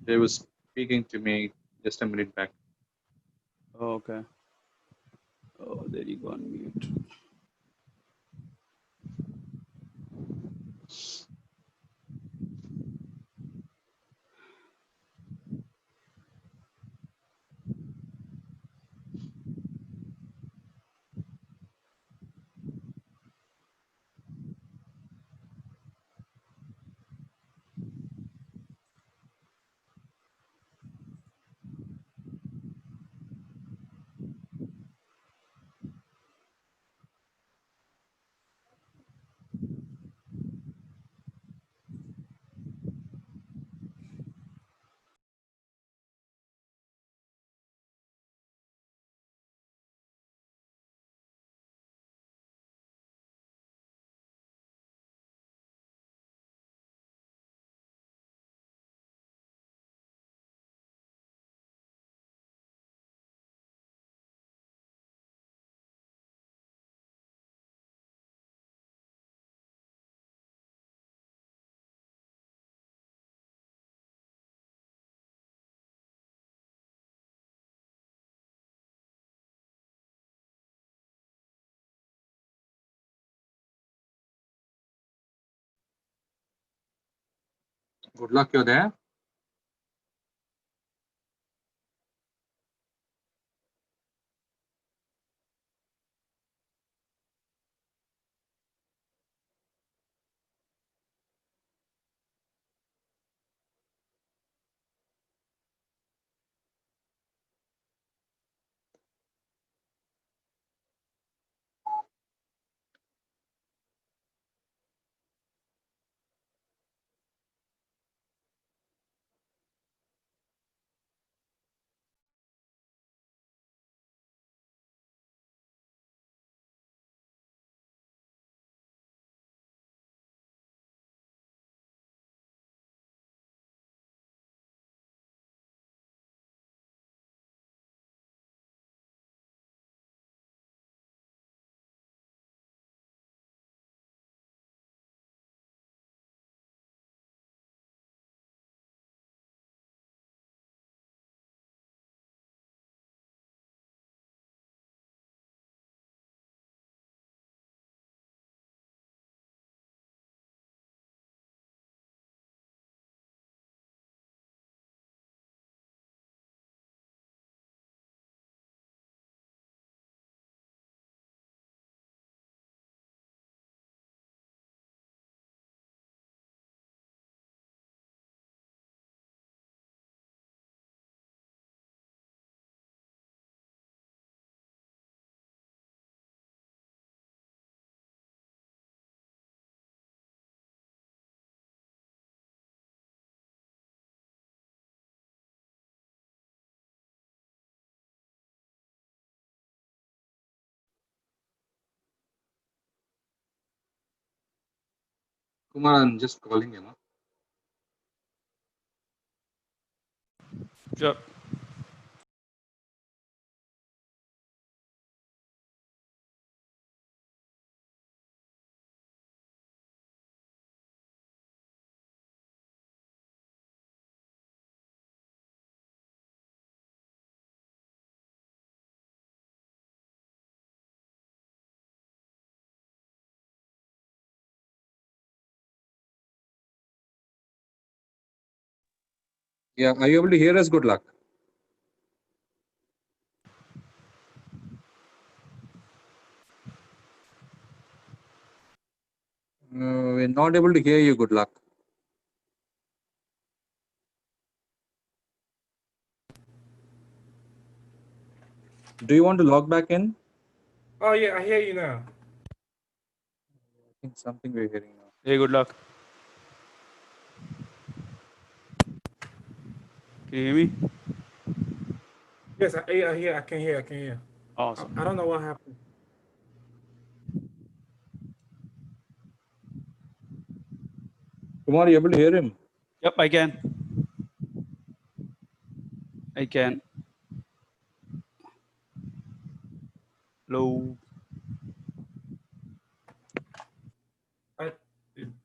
They were speaking to me just a minute back. Oh, okay. Oh, there you go on mute. Good luck, you're there. Kumar, I'm just calling him. Huh? Sure. Yeah, are you able to hear us? Good luck. We're not able to hear you. Good luck. Do you want to log back in? Oh yeah, I hear you now. I think something we're hearing now. Hey, good luck. Can you hear me? Yes, I hear. I can hear. I can hear. Awesome. I don't know what happened. Kumar, are you able to hear him? Yep, I can. I can. Hello.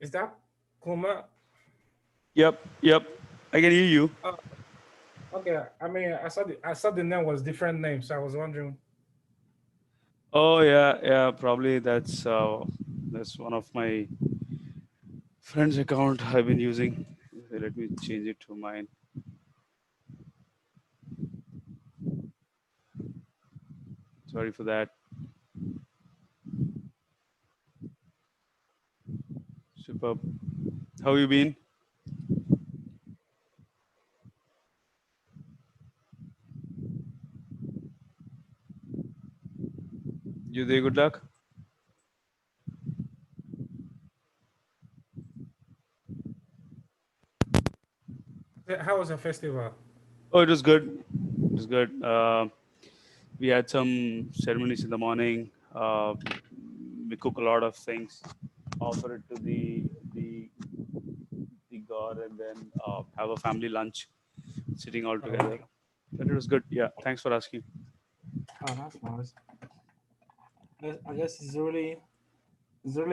Is that Kuma? Yep. I can hear you. Okay, I mean, I saw the name was different name, so I was wondering. Oh yeah, yeah. Probably that's one of my friend's account I've been using. Let me change it to mine. Sorry for that. Superb. How you been? You there? Good luck. How was the festival? Oh, it was good. It was good. We had some ceremonies in the morning. We cook a lot of things, offer it to the god, and then have a family lunch, sitting all Oh, together. But it was good. Yeah, thanks for asking. oh, that's nice. I guess it's really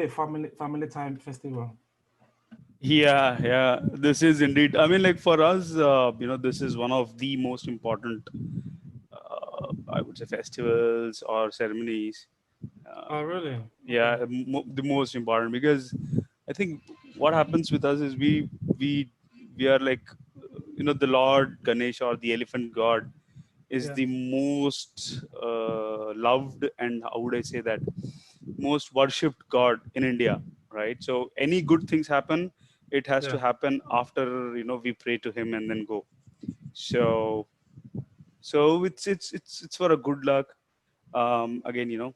a family time festival. Yeah, yeah. This is indeed. I mean, like for us, this is one of the most important, I would say, festivals or ceremonies. Oh, Um, really? yeah, Okay. the most important, because I think what happens with us is we we are like, the Lord Ganesha, or the elephant god, is Yeah. the most loved, and how would I say that, most worshipped god in India, right? So any good things happen, it has Yeah. to happen after we pray to him and then go. So it's for a good luck. Again,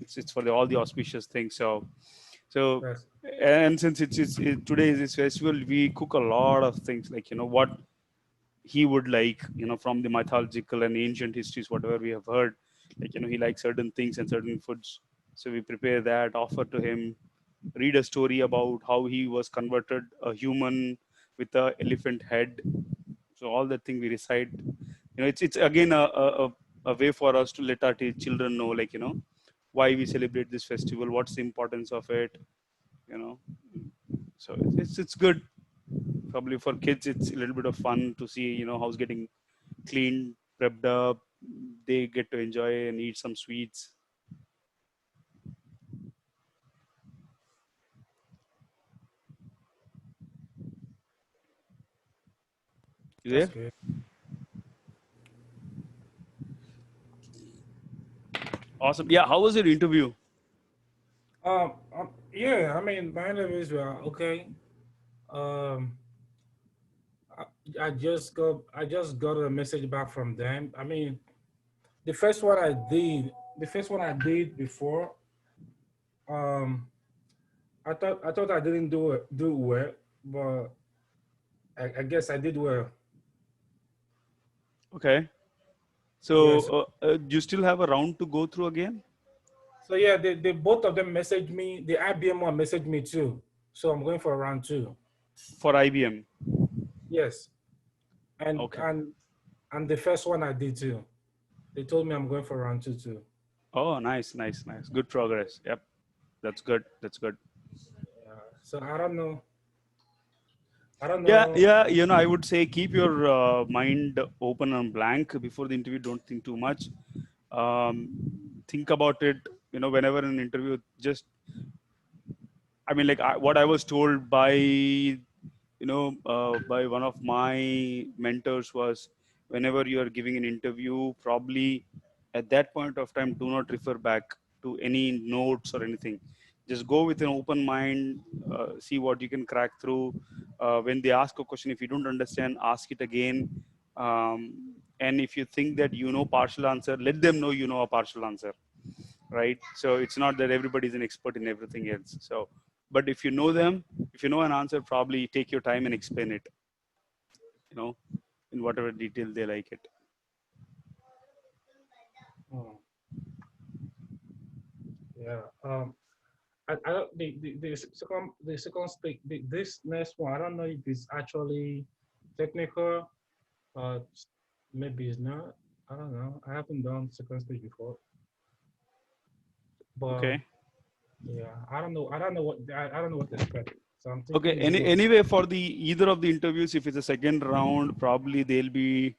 it's for all the auspicious things. So Yes. and since today is this festival, we cook a lot of things, like what he would like, from the mythological and ancient histories, whatever we have heard, like he likes certain things and certain foods. So we prepare that, offer to him, read a story about how he was converted a human with a elephant head. So all that thing we recite. It's again a way for us to let our children know, like why we celebrate this festival, what's the importance of it. you know so it's good. Probably for kids, it's a little bit of fun to see, house getting cleaned, prepped up. They get to enjoy and eat some sweets. You That's there? good. Awesome. Yeah, how was your interview? Yeah. I mean, my interviews were okay. Um, I just got a message back from them. I mean, the first one I did, the first one I did before, um, I thought I didn't do well, but I guess I did well. Okay. Yes. So you still have a round to go through again So yeah, they both of them messaged me. The IBM one messaged me too. So I'm going for round two. for IBM? Yes. And Okay. and and the first one I did too. They told me I'm going for round two too. Oh, nice, nice, nice. Good progress. Yep. That's good. That's good. Yeah. So I don't know. I don't Yeah, know. yeah. I would say keep your mind open and blank before the interview. Don't think too much. Um, think about it. Whenever an interview, just, I mean, like what I was told by one of my mentors was, whenever you are giving an interview, probably at that point of time, do not refer back to any notes or anything. Just go with an open mind, see what you can crack through. When they ask a question, if you don't understand, ask it again. Um, and if you think that partial answer, let them know a partial answer, right? So it's not that everybody is an expert in everything else. So, but if you know them, if you know an answer, probably take your time and explain it, you know, in whatever detail they like it. Oh, yeah. I don't, the second stage, this next one, I don't know if it's actually technical, uh, maybe it's not. I don't know. I haven't done second stage before, but Okay. yeah, I don't know. I don't know what to expect. So I'm Okay. thinking it's good. Anyway, for the either of the interviews, if it's a second round, probably they'll be.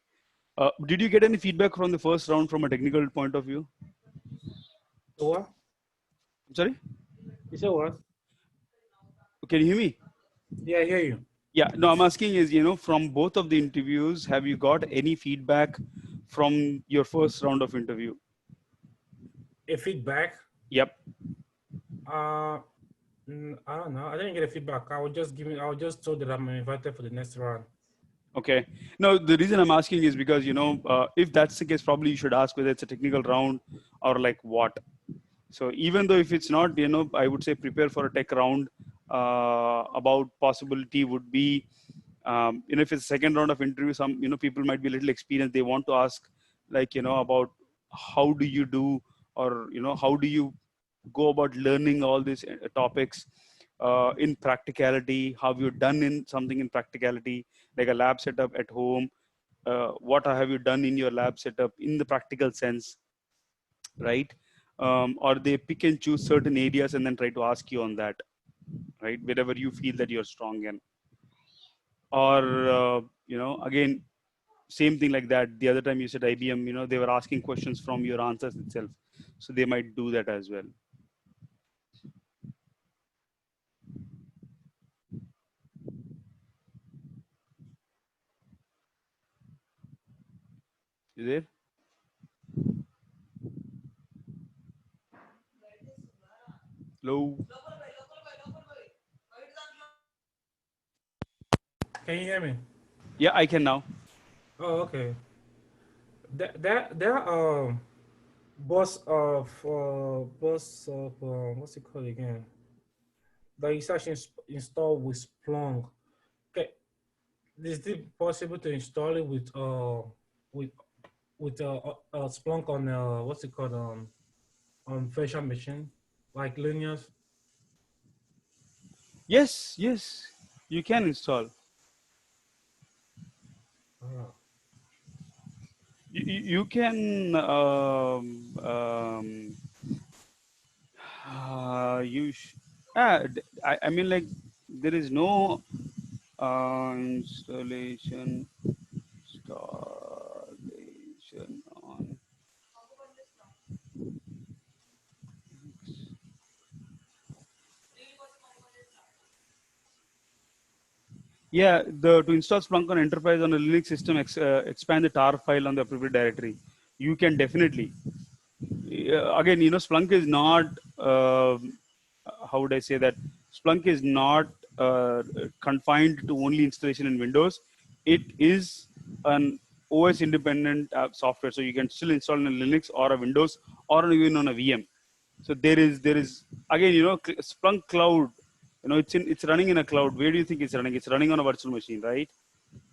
Did you get any feedback from the first round from a technical point of view? So what? I'm sorry. You said what? Can you hear me? Yeah, I hear you. Yeah. No, I'm asking is from both of the interviews, have you got any feedback from your first round of interview? A feedback. Yep. Uh, I don't know. I didn't get a feedback. I was just told that I'm invited for the next round. Okay. No, the reason I'm asking is because if that's the case, probably you should ask whether it's a technical round or like what. So even though if it's not, I would say prepare for a tech round. About possibility would be, if it's a second round of interview, some people might be a little experienced. They want to ask like about how do you do, or how do you go about learning all these topics in practicality. How you done in something in practicality, like a lab setup at home. What have you done in your lab setup in the practical sense, right? Or they pick and choose certain areas and then try to ask you on that, right? Wherever you feel that you're strong in. Or again, same thing like that. The other time you said IBM, they were asking questions from your answers itself, so they might do that as well. You there? Hello? Can you hear me? Yeah, I can now. Oh, okay. That what's it called again? That is actually installed with Splunk. Okay, is it possible to install it with Splunk on what's it called on virtual machine like Linux? Yes, you can install. Oh, You can you sh- I mean, like, there is no installation on. Yeah, the to install Splunk on enterprise on a Linux system, expand the tar file on the appropriate directory. You can definitely. Again, Splunk is not. How would I say that? Splunk is not confined to only installation in Windows. It is an OS independent software, so you can still install in a Linux or a Windows or even on a VM. So there is again, Splunk Cloud. It's running in a cloud. Where do you think it's running? It's running on a virtual machine, right?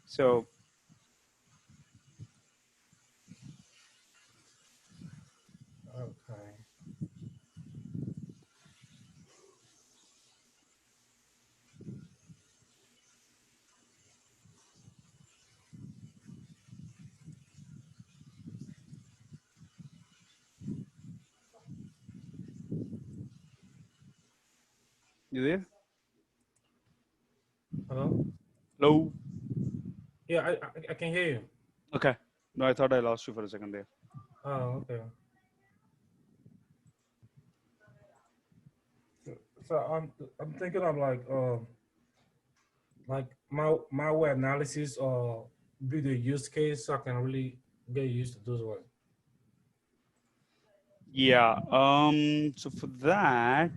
So okay. you there? Hello? Hello. Yeah, I can hear you. Okay. No, I thought I lost you for a second there. Oh, okay. So I'm thinking of like malware analysis or be the use case so I can really get used to those ones. Yeah. So for that,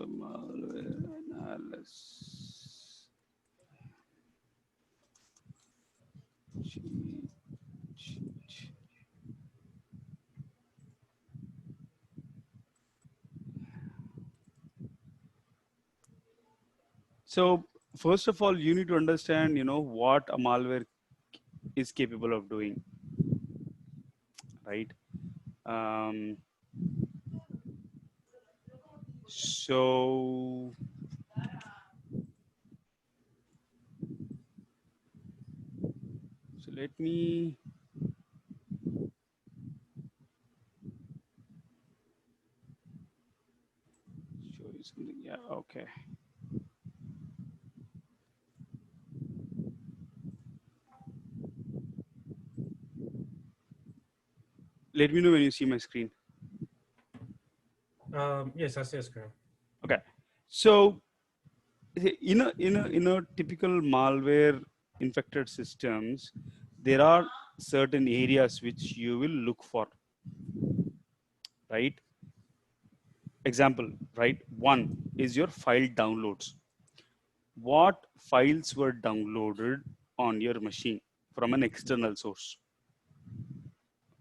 malware analysis. So first of all, you need to understand, what a malware is capable of doing, right? Um, so so let me. Yeah, okay. Let me know when you see my screen. Yes, I see a screen. Okay. So in a typical malware infected systems, there are certain areas which you will look for, right? Example, right? One is your file downloads. What files were downloaded on your machine from an external source,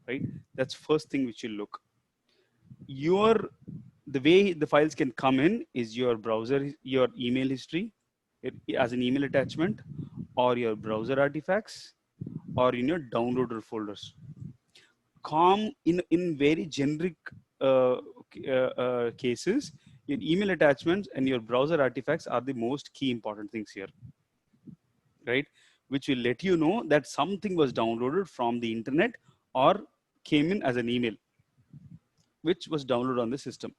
right? That's first thing which you look. Your the way the files can come in is your browser, your email history as an email attachment, or your browser artifacts, or in your downloader folders. In very generic cases, your email attachments and your browser artifacts are the most key important things here, right? Which will let you know that something was downloaded from the internet or came in as an email, which was downloaded on the system.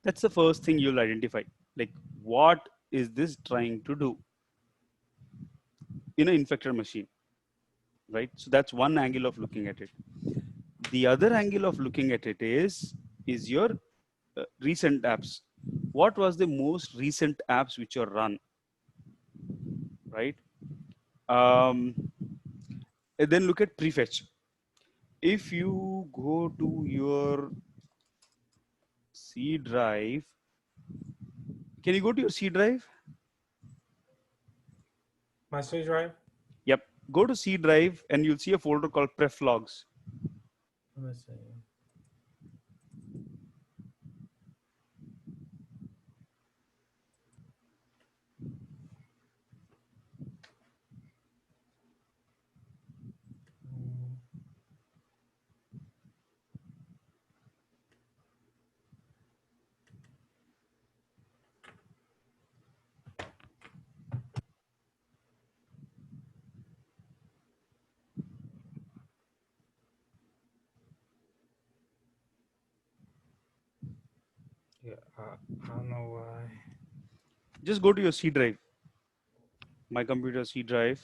That's the first thing you'll identify. Like, what is this trying to do in an infected machine, right? So that's one angle of looking at it. The other angle of looking at it is your recent apps. What was the most recent apps which are run, right? Um, and then look at prefetch. If you go to your C drive, can you go to your C drive? My C drive? Yep. Go to C drive and you'll see a folder called pref logs. Let me see. Yeah, I don't know why. Just go to your C drive. My computer C drive.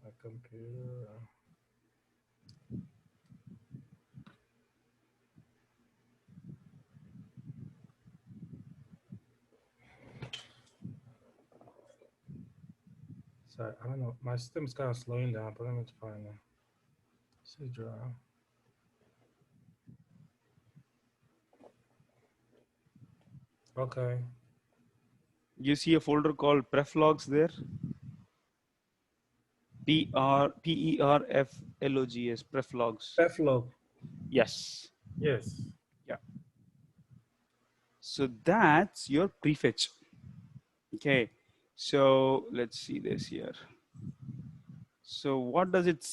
My computer. Sorry, I don't know. My system's kind of slowing down, but let me find it. C drive. Okay. You see a folder called pref logs there. PERFLOGS, pref logs. Perflog. Yes. Yes. Yeah. So that's your prefetch. Okay. So let's see this here. So what does it?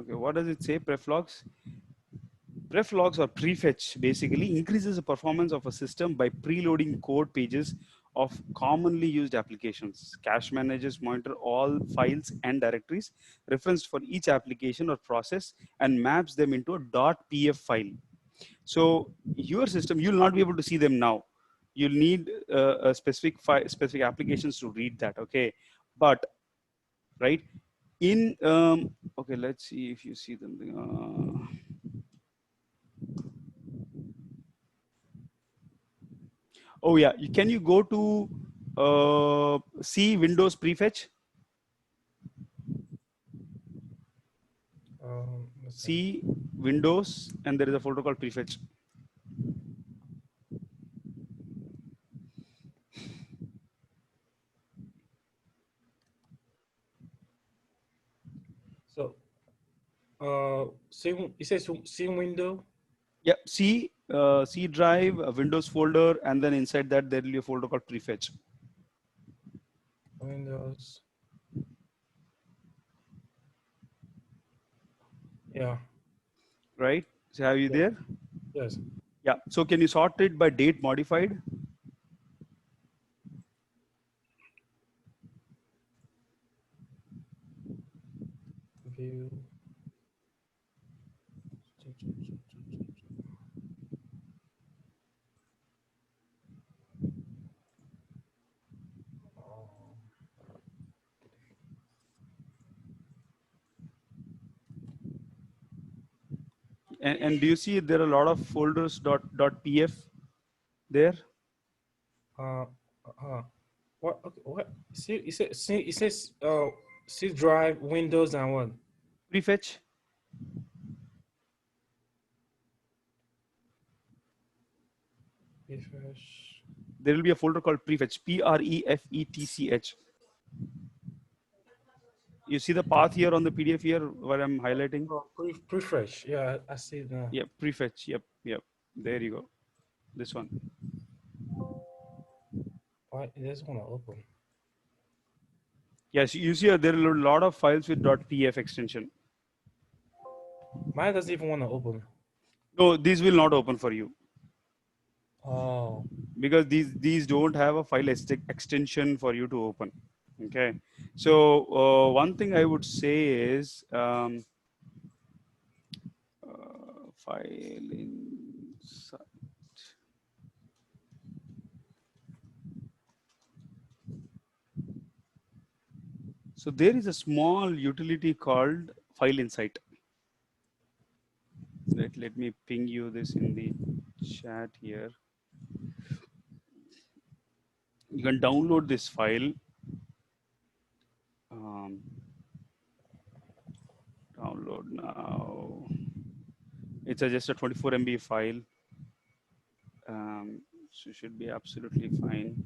Okay. What does it say? Pref logs. Pref logs or prefetch basically increases the performance of a system by preloading code pages of commonly used applications. Cache managers monitor all files and directories referenced for each application or process and maps them into a .pf file. So your system, you'll not be able to see them now. You'll need a specific applications to read that. Okay, but right in okay, let's see if you see them. Oh yeah, can you go to see Windows prefetch? Let's see. See Windows, and there is a folder called prefetch. So, you say C window? Yeah, C drive, a Windows folder, and then inside that there will be a folder called prefetch. Windows. Yeah. Right. So have you there? Yes. Yeah. So can you sort it by date modified? View. And do you see there are a lot of folders .pf there? Uh, what? Okay, what? See, it says C drive, Windows, and what? Prefetch. Refresh. There will be a folder called prefetch. Prefetch. You see the path here on the PDF here where I'm highlighting? Oh, prefresh. Yeah, I see it now. Yep, prefetch. Yep. There you go. This one. Why it doesn't want to open? Yes, you see there are a lot of files with .pf extension. Mine doesn't even want to open. No, these will not open for you Oh, because these don't have a file extension for you to open. Okay, so one thing I would say is file inside. So there is a small utility called file insight. Let me ping you this in the chat here. You can download this file. Download now. It's just a 24 MB file. So should be absolutely fine.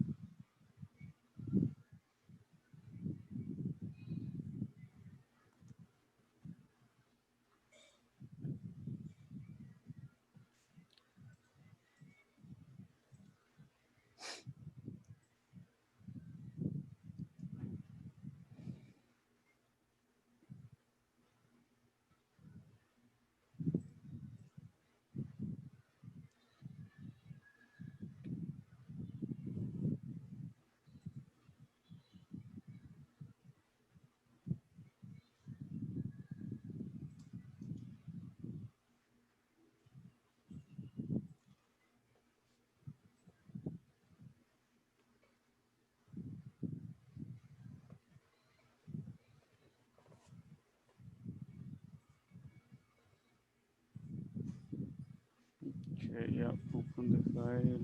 Okay, yeah, open the file.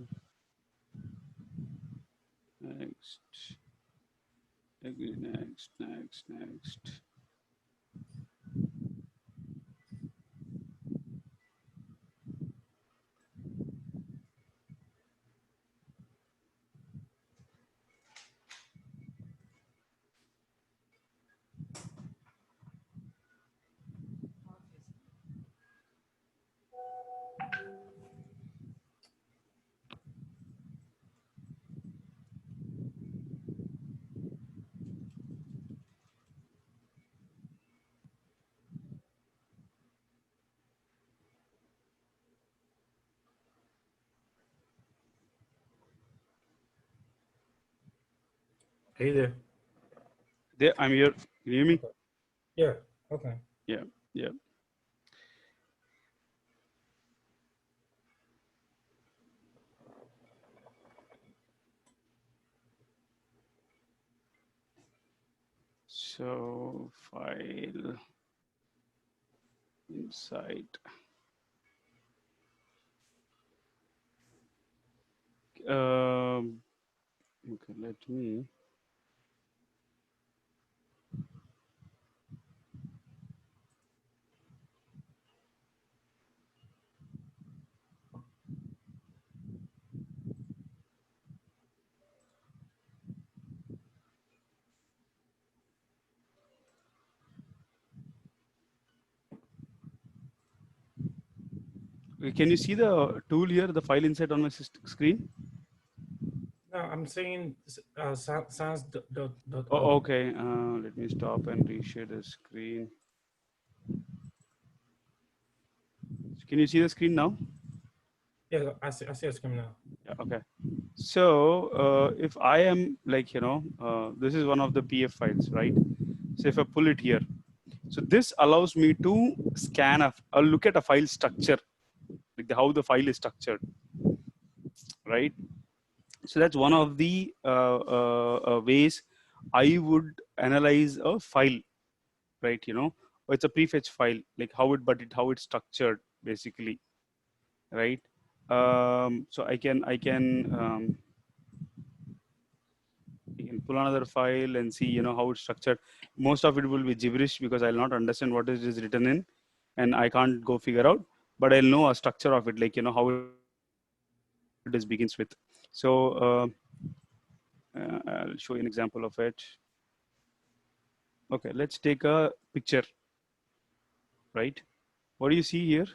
Next. Agree, next. are you there? There, I'm here. Can you hear me? Okay. Yeah. Okay. Yeah. So file inside. Okay, let me. Can you see the tool here, the file inside on my screen? No, I'm saying sans.o. Oh, okay. Let me stop and reshare the screen. Can you see the screen now? Yeah, I see it's coming now. Yeah, okay. So if I am like, this is one of the PF files, right? So if I pull it here, So this allows me to scan or look at a file structure, like how the file is structured, right? So that's one of the ways I would analyze a file, right? It's a prefetch file, like how it's structured basically, right? So you can pull another file and see how it's structured. Most of it will be gibberish because I'll not understand what it is written in, and I can't go figure out, but I'll know a structure of it, like how it is begins with. So I'll show you an example of it. Okay, let's take a picture, right? What do you see here?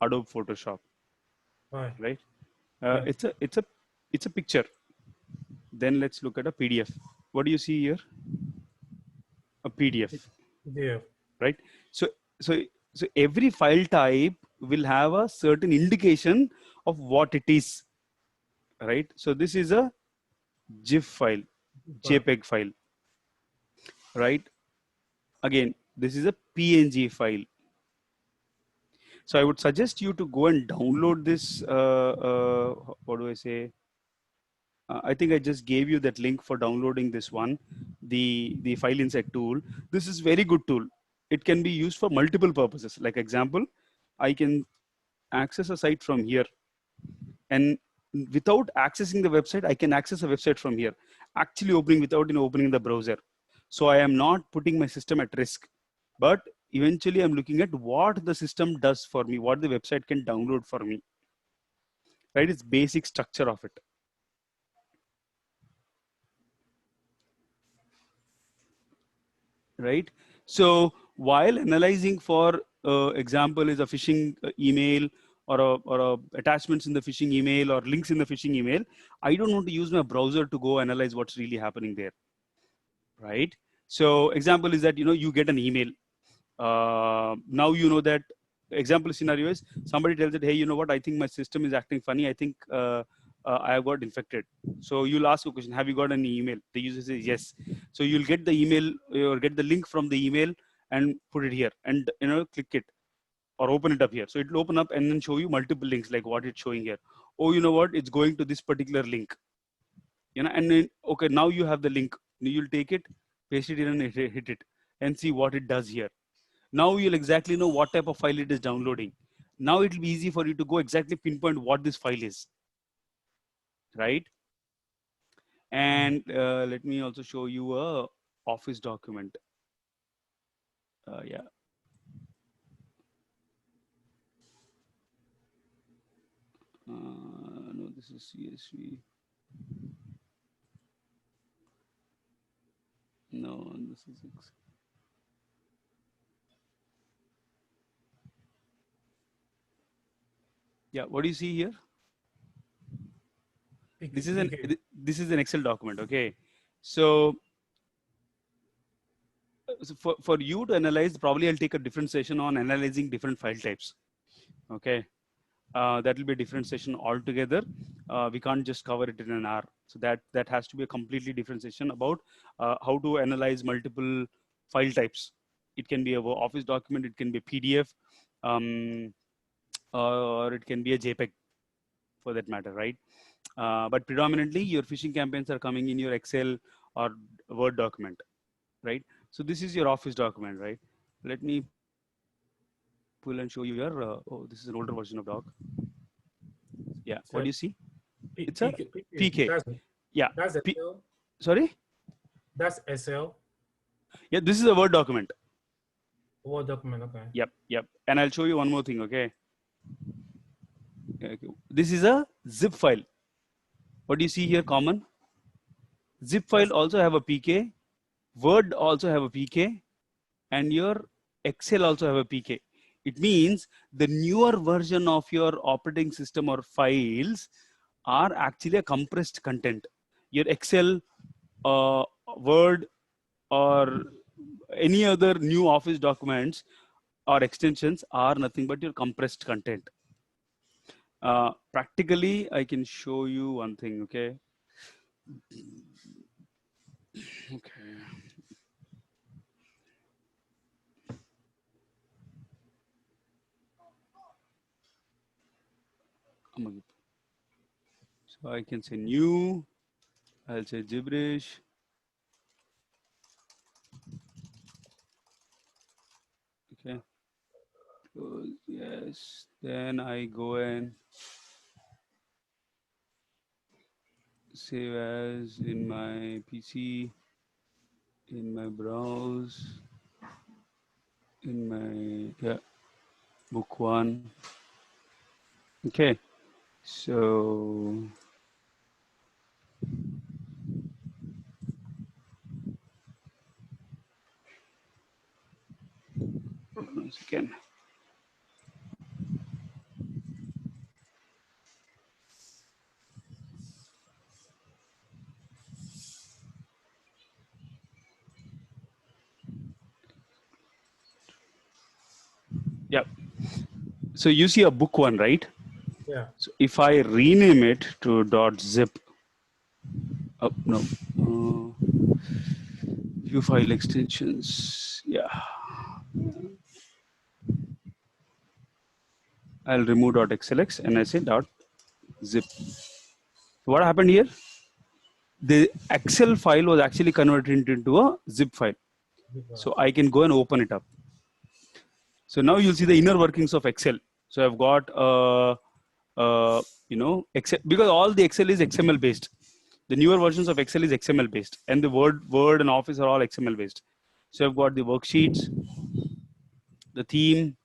Adobe Photoshop, Right. right? Yeah. It's a picture. Then let's look at a PDF. What do you see here? A PDF, Yeah. right? So so so every file type will have a certain indication of what it is, right? So this is a GIF file, Right. JPEG file, right? Again, this is a PNG file. So I would suggest you to go and download this. What do I say? I think I just gave you that link for downloading this one, the file insert tool. This is very good tool. It can be used for multiple purposes. Like example, I can access a site from here, and without accessing the website, I can access a website from here, actually opening without opening the browser. So I am not putting my system at risk, but eventually I'm looking at what the system does for me, what the website can download for me, right? It's basic structure of it, right? So while analyzing for example is a phishing email, or attachments in the phishing email, or links in the phishing email, I don't want to use my browser to go analyze what's really happening there, right? So example is that you get an email. Now that example scenario is somebody tells that, hey, you know what, I think my system is acting funny, I think I have got infected. So you'll ask a question, have you got an email? The user says yes. So you'll get the email or get the link from the email and put it here, and click it or open it up here. So it'll open up and then show you multiple links like what it's showing here. Oh, you know what, it's going to this particular link, and then okay, now you have the link. You'll take it, paste it in, and hit it and see what it does here. Now you'll exactly know what type of file it is downloading. Now it'll be easy for you to go exactly pinpoint what this file is, right? And let me also show you a Office document. Yeah. No, this is CSV. No, this is yeah. What do you see here? This is an Excel document. Okay, so for you to analyze, probably I'll take a different session on analyzing different file types. Okay, that will be a different session altogether. We can't just cover it in an hour. So that has to be a completely different session about how to analyze multiple file types. It can be a Office document, it can be a PDF, or it can be a JPEG for that matter, right? But predominantly your phishing campaigns are coming in your Excel or Word document, right? So this is your Office document, right? Let me pull and show you your, oh, this is an older version of doc. Yeah, what do you see? It's a PK. Yeah. That's SL. Sorry? That's SL. Yeah, this is a Word document. Word document, okay. Yep. And I'll show you one more thing, okay? This is a zip file. What do you see here common? Zip file also have a PK, Word also have a PK, and your Excel also have a PK. It means the newer version of your operating system or files are actually a compressed content. Your Excel, Word, or any other new Office documents or extensions are nothing but your compressed content. Practically, I can show you one thing, okay? Okay. So I can say new, I'll say gibberish. Okay. Yes. Then I go and save as in my PC, in my browse, in my book one. Okay. So once again. Yeah. So you see a book one, right? Yeah. So if I rename it to .zip, no, view file extensions. Yeah, I'll remove .xlx and I say .zip. What happened here? The Excel file was actually converted into a zip file. So I can go and open it up. So now you'll see the inner workings of Excel. So I've got, Excel, because all the Excel is XML based. The newer versions of Excel is XML based, and the Word and Office are all XML based. So I've got the worksheets, the theme,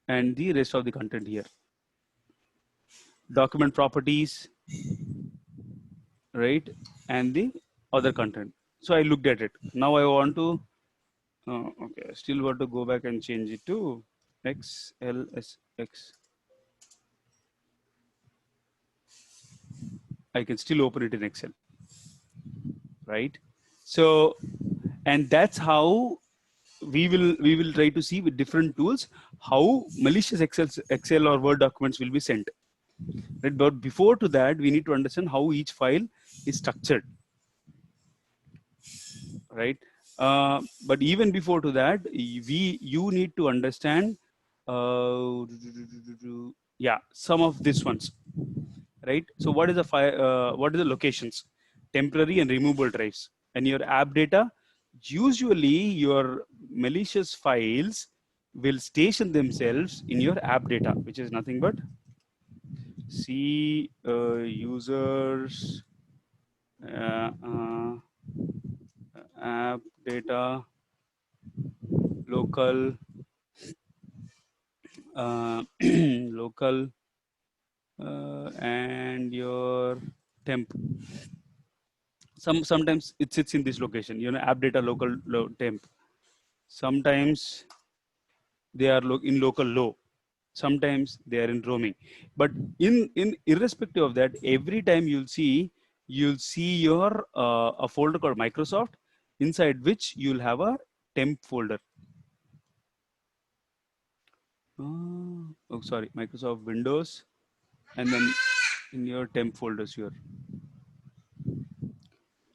and the rest of the content here. Document properties, right, and the other content. So I looked at it. Now I want to, okay, I still want to go back and change it to XLSX. I can still open it in Excel, right? So, and that's how we will try to see with different tools how malicious Excel or Word documents will be sent. Right? But before to that, we need to understand how each file is structured, right? But even before to that, you need to understand, yeah, some of these ones, right? So what is the file? What are the locations? Temporary and removable drives, and your app data. Usually, your malicious files will station themselves in your app data, which is nothing but C users app data local local and your temp. Sometimes it sits in this location, app data local temp. Sometimes they are in local low. Sometimes they are in roaming. But in irrespective of that, every time you'll see your a folder called Microsoft, inside which you'll have a temp folder. Oh, sorry, Microsoft Windows, and then in your temp folders here.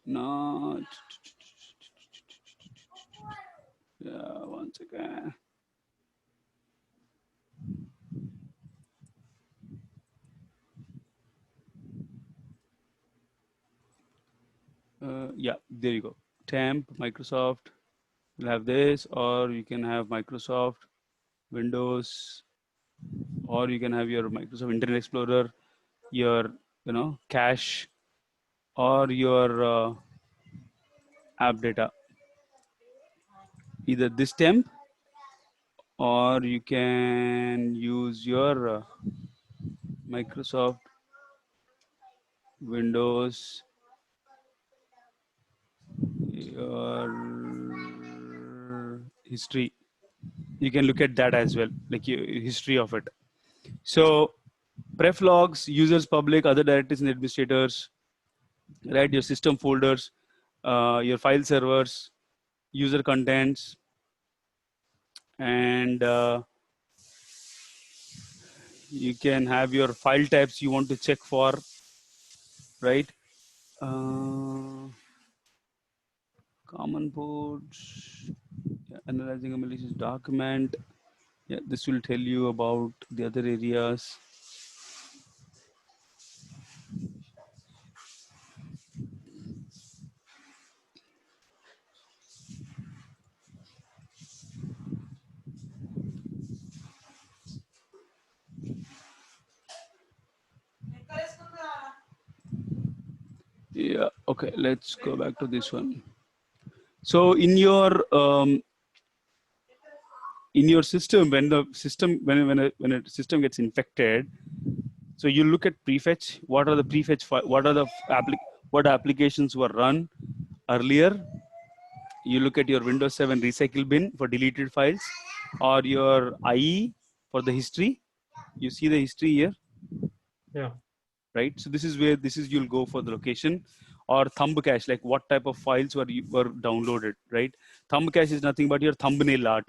No, yeah, once again. Yeah, there you go. Temp, Microsoft. You'll have this, or you can have Microsoft Windows, or you can have your Microsoft Internet Explorer, your cache, or your app data. Either this temp, or you can use your Microsoft Windows, your history. You can look at that as well, like your history of it. So pref logs, users, public, other directories and administrators, right? Your system folders, your file servers, user contents, and you can have your file types you want to check for, right? Common ports, yeah, analyzing a malicious document. Yeah, this will tell you about the other areas. Yeah. Okay. Let's go back to this one. So in your system, when the system when a system gets infected, so you look at prefetch. What are the prefetch? What are the what applications were run earlier? You look at your Windows 7 recycle bin for deleted files, or your IE for the history. You see the history here, Yeah. right? So this is where you'll go for the location, or thumb cache, like what type of files were downloaded, right? Thumb cache is nothing but your thumbnail art,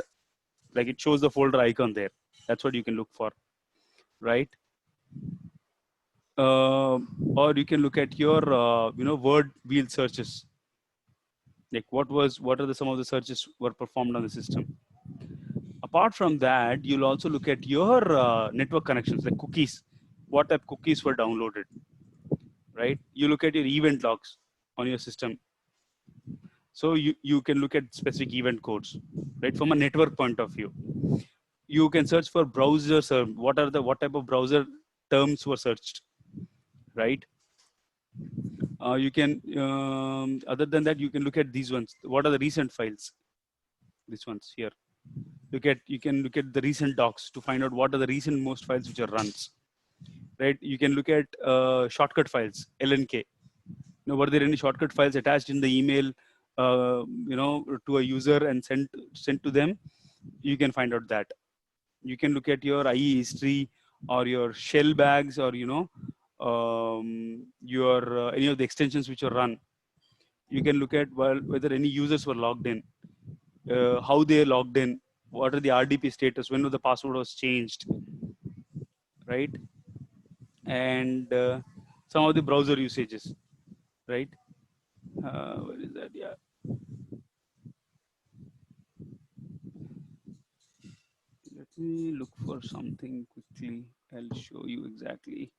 like it shows the folder icon there. That's what you can look for, right? Or you can look at your word wheel searches, like what are some of the searches were performed on the system. Apart from that, you'll also look at your network connections, like cookies. What type cookies were downloaded, right? You look at your event logs on your system. So you can look at specific event codes, right? From a network point of view, you can search for browsers. What type of browser terms were searched, right? You can other than that, you can look at these ones. What are the recent files? These ones here. You can look at the recent docs to find out what are the recent most files which are runs, right? You can look at shortcut files, LNK. Were there any shortcut files attached in the email, to a user and sent to them? You can find out that. You can look at your IE history or your shell bags, or your any of the extensions which are run. You can look at whether any users were logged in, how they logged in, what are the RDP status, when the password was changed, right? And some of the browser usages, right? Where is that? Yeah. Let me look for something quickly. I'll show you exactly.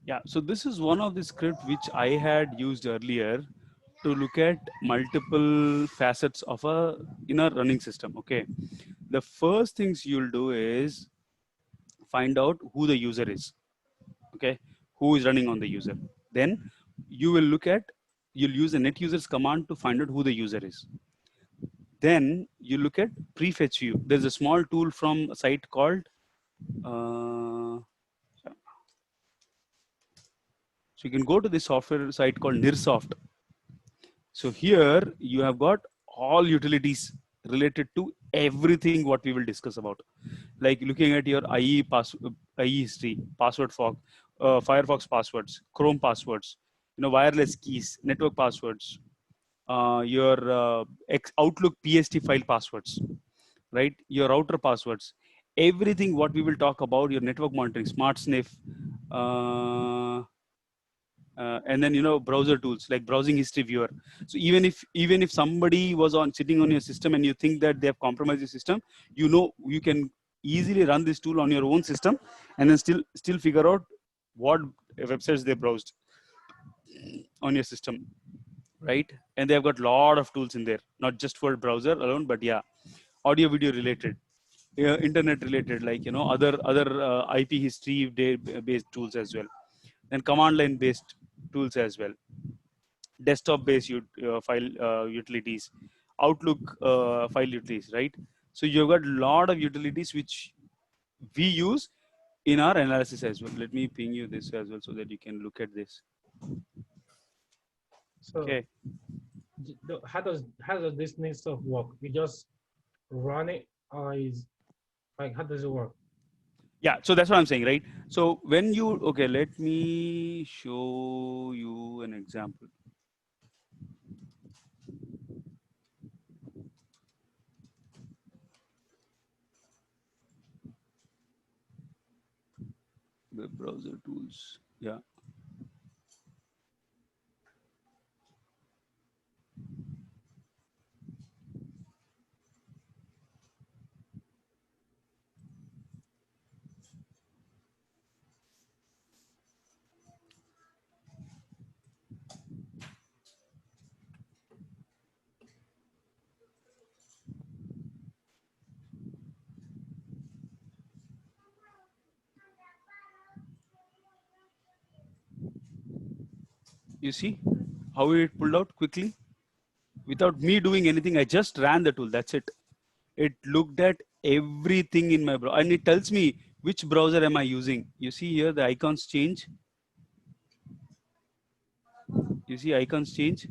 Yeah, so this is one of the script which I had used earlier to look at multiple facets of a running system. Okay, the first things you'll do is find out who the user is. Okay, who is running on the user. Then you will you'll use the net users command to find out who the user is. Then you look at prefetch view. There's a small tool from a site called so you can go to this software site called Nirsoft. So here you have got all utilities related to everything what we will discuss about, like looking at your IE history, password fog, Firefox passwords, Chrome passwords, wireless keys, network passwords, your Outlook PST file passwords, right? Your router passwords, everything what we will talk about, your network monitoring, smart sniff, and then browser tools like browsing history viewer. So even if somebody was sitting on your system and you think that they have compromised your system, you can easily run this tool on your own system and then still figure out what websites they browsed on your system, right? And they have got a lot of tools in there, not just for browser alone, but yeah, audio video related. internet related, like other IP history based tools as well, then command line based tools as well, desktop based file utilities, Outlook file utilities, right? So you've got a lot of utilities which we use in our analysis as well. Let me ping you this as well so that you can look at this. So Okay. how does this next stuff work? You just run it, or is like how does it work? Yeah, so that's what I'm saying, right? So when you, okay, let me show you an example. Web browser tools. Yeah. You see how it pulled out quickly without me doing anything. I just ran the tool. That's it. It looked at everything in my browser and it tells me which browser am I using. You see here the icons change. You see icons change.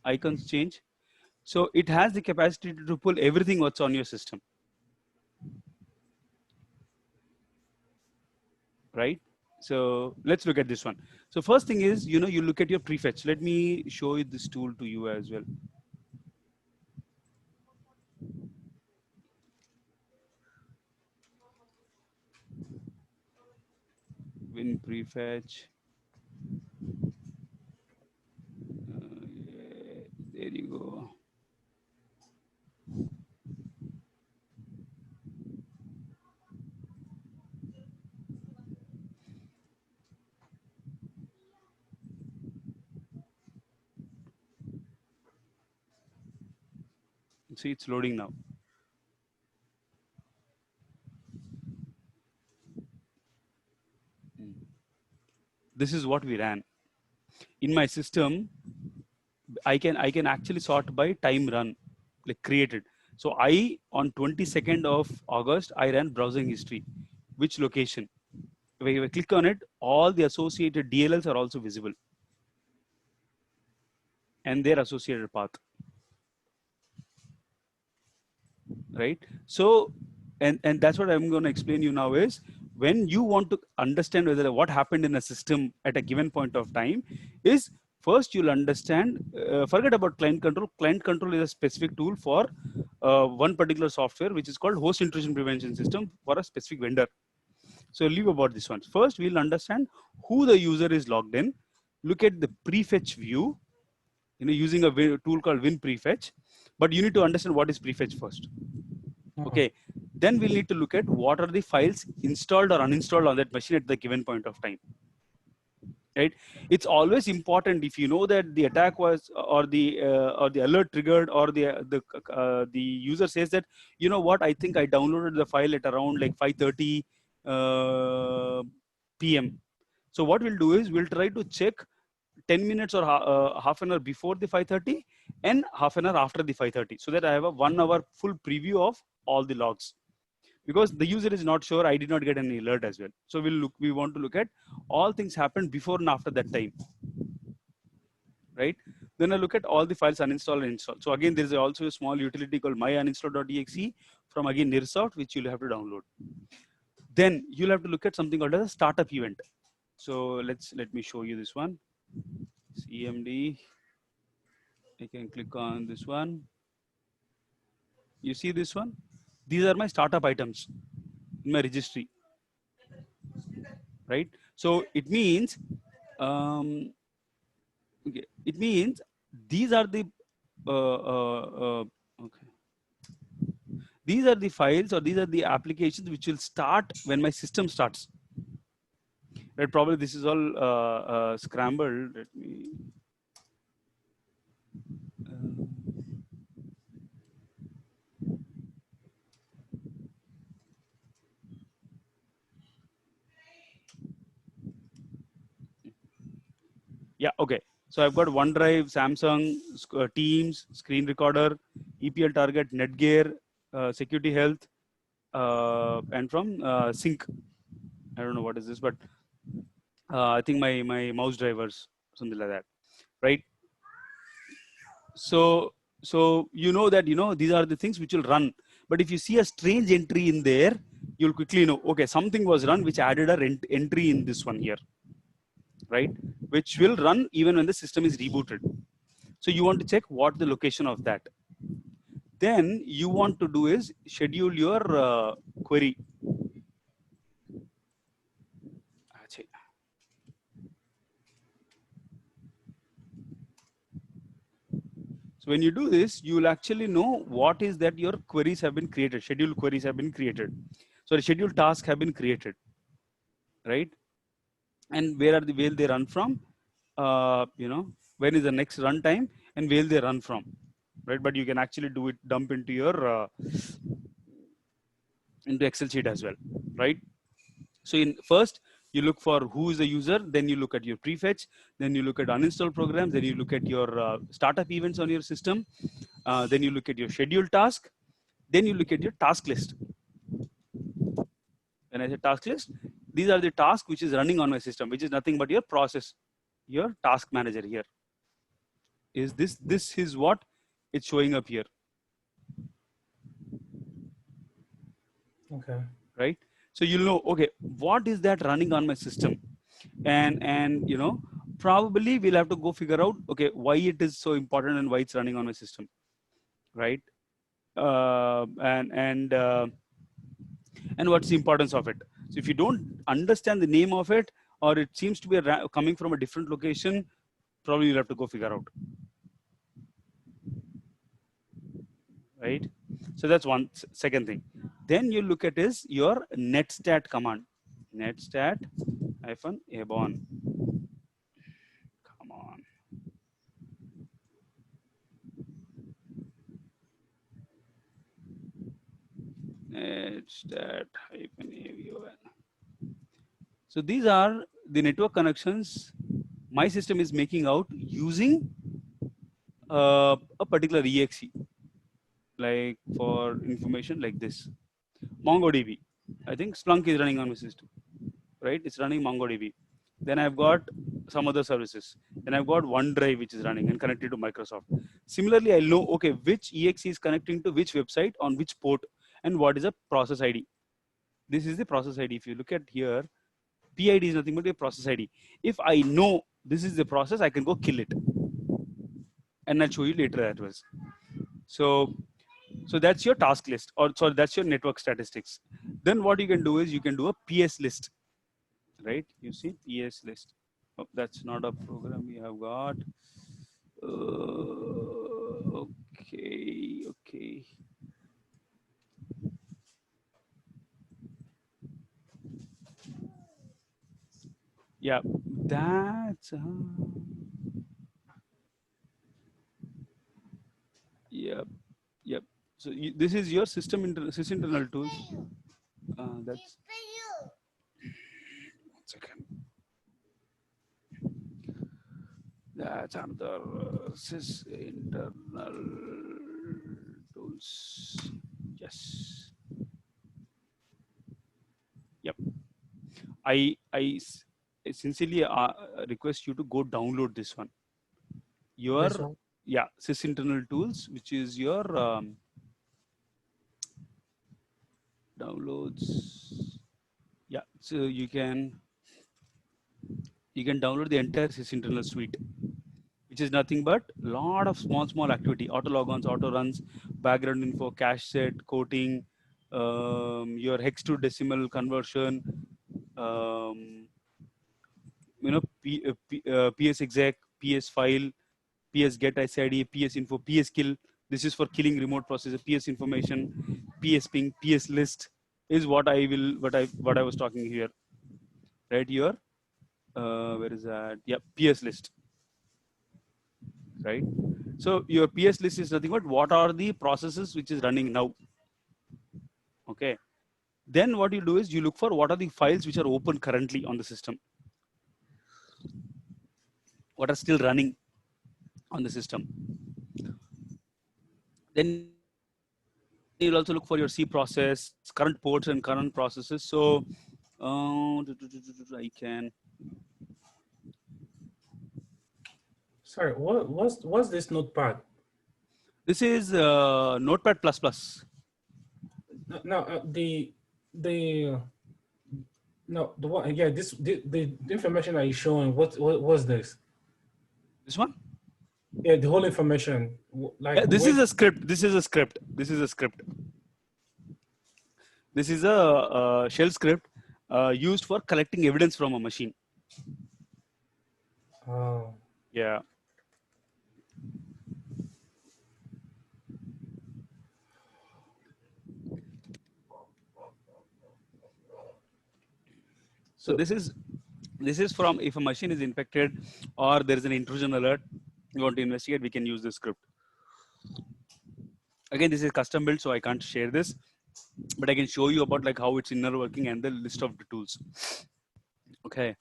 Icons change. So it has the capacity to pull everything what's on your system. Right? So let's look at this one. So first thing is, you look at your prefetch. Let me show you this tool to you as well. Win prefetch. Yeah, there you go. See, it's loading now. This is what we ran. In my system, I can actually sort by time run, like created. So on 22nd of August, I ran browsing history. Which location? If I click on it, all the associated DLLs are also visible. And their associated path. Right? So, and that's what I'm going to explain you now is, when you want to understand whether what happened in a system at a given point of time is, first you'll understand, forget about client control. Client control is a specific tool for one particular software, which is called host intrusion prevention system for a specific vendor. So leave about this one. First, we'll understand who the user is logged in. Look at the prefetch view, using a tool called Win Prefetch. But you need to understand what is prefetch first. Okay. Then we'll need to look at what are the files installed or uninstalled on that machine at the given point of time. Right? It's always important, if you know that the attack was or the alert triggered, or the user says that, you know what, I think I downloaded the file at around like 5:30 p.m. So what we'll do is we'll try to check 10 minutes or half an hour before the 5:30 and half an hour after the 5:30, so that I have a 1 hour full preview of all the logs. Because the user is not sure, I did not get any alert as well. So we want to look at all things happened before and after that time. Right? Then I look at all the files uninstalled and installed. So again, there is also a small utility called myuninstall.exe from again Nirsoft, which you'll have to download. Then you'll have to look at something called as a startup event. So let me show you this one. CMD. I can click on this one. You see this one? These are my startup items in my registry. Right? So it means, okay, it means these are the okay. These are the files, or these are the applications which will start when my system starts. Right? Probably this is all scrambled. Let me. Yeah, okay. So I've got OneDrive, Samsung, Teams, Screen Recorder, EPL Target, Netgear, Security Health, and from Sync. I don't know what is this, but I think my mouse drivers, something like that, right? So you know that these are the things which will run. But if you see a strange entry in there, you'll quickly know, okay, something was run which added a entry in this one here, right? Which will run even when the system is rebooted. So you want to check what the location of that. Then you want to do is schedule your query. So when you do this, you will actually know what is that your queries have been created, scheduled queries have been created. So the scheduled tasks have been created, right? And where they run from? When is the next runtime and where they run from, right? But you can actually do it, dump into your into Excel sheet as well, right? So in first, you look for who is the user, then you look at your prefetch, then you look at uninstall programs, then you look at your startup events on your system, then you look at your scheduled task, then you look at your task list. When I say task list, these are the tasks which is running on my system, which is nothing but your process, your task manager here. Is this is what it's showing up here. Okay. Right? So you'll know, okay, what is that running on my system? And probably we'll have to go figure out, okay, why it is so important and why it's running on my system, right? And what's the importance of it? So if you don't understand the name of it, or it seems to be coming from a different location, probably you'll have to go figure out, right? So that's one second thing. Then you look at is your netstat command, netstat -abon. Come on. Netstat -abon. So these are the network connections my system is making out using a particular exe, like for information like this. MongoDB. I think Splunk is running on my system, right? It's running MongoDB. Then I've got some other services. Then I've got OneDrive, which is running and connected to Microsoft. Similarly, I'll know, okay, which exe is connecting to which website on which port and what is a process ID. This is the process ID. If you look at here, PID is nothing but a process ID. If I know this is the process, I can go kill it. And I'll show you later that was. So that's your task list, or sorry, that's your network statistics. Then what you can do is you can do a PS list, right? You see PS list. Oh, that's not a program we have got. Okay. Yeah, that's yep. So this is your Sys Internal Tools. That's 1 second. That's another Sys Internal Tools. Yes. Yep. I sincerely request you to go download this one. Your Sys Internal Tools, which is your downloads. Yeah, so you can download the entire Sys Internal suite, which is nothing but lot of small activity: auto logons, auto runs, background info, cache set, quoting, your hex to decimal conversion, PS exec, PS file, PS get SID, PS info, PS kill. This is for killing remote processor. PS information, PS ping, PS list is what I was talking here, right here. Where is that? Yeah, PS list, right? So your PS list is nothing but what are the processes which is running now. Okay. Then what you do is you look for what are the files which are open currently on the system. what are still running on the system. Then you'll also look for your C process, current ports and current processes. So I can. Sorry, what's this notepad? This is Notepad++. No, the no, the one, yeah, this the information that you're showing. What was this? This one? Yeah, the whole information. Like Yeah, this is a script. This is a script. This is a script. This is a shell script used for collecting evidence from a machine. Oh. Yeah. So this is from if a machine is infected or there is an intrusion alert, you want to investigate, we can use this script. Again, this is custom built, so I can't share this, but I can show you about like how it's inner working and the list of the tools. Okay.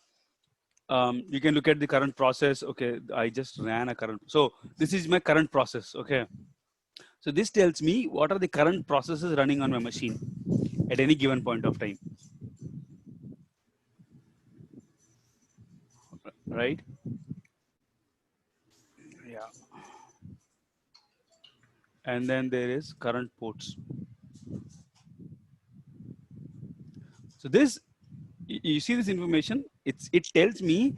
You can look at the current process. Okay, I just ran a current. So this is my current process. Okay. So this tells me what are the current processes running on my machine at any given point of time. Right? Yeah. And then there is current ports. So this, you see this information, it tells me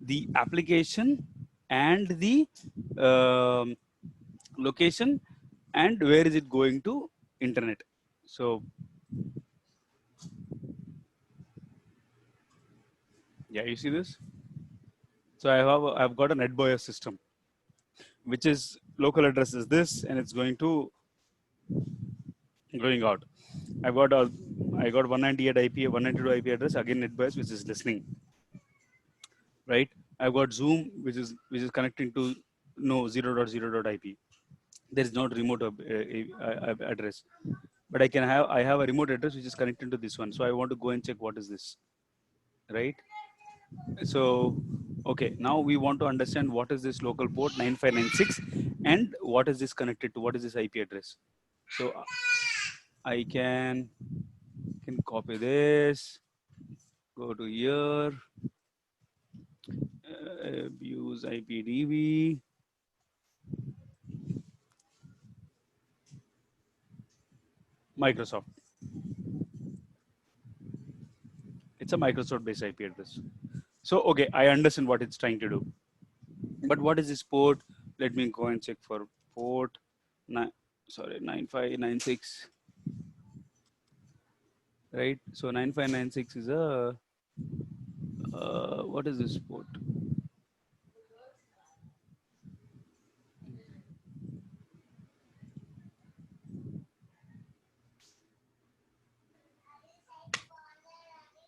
the application and the location and where is it going to internet. So yeah, you see this. So I've got a NetBIOS system, which is local address is this, and it's going out. I got 198 IP, 192 IP address, again NetBIOS, which is listening. Right? I've got Zoom, which is connecting to 0.0.IP. There is no remote address, but I have a remote address which is connected to this one. So I want to go and check what is this, right? So okay, now we want to understand what is this local port 9596 and what is this connected to, what is this IP address. So I can copy this, go to here, use IPDB. Microsoft. It's a Microsoft based IP address. So, okay, I understand what it's trying to do. But what is this port? Let me go and check for port 9596. Right? So 9596 is a, what is this port?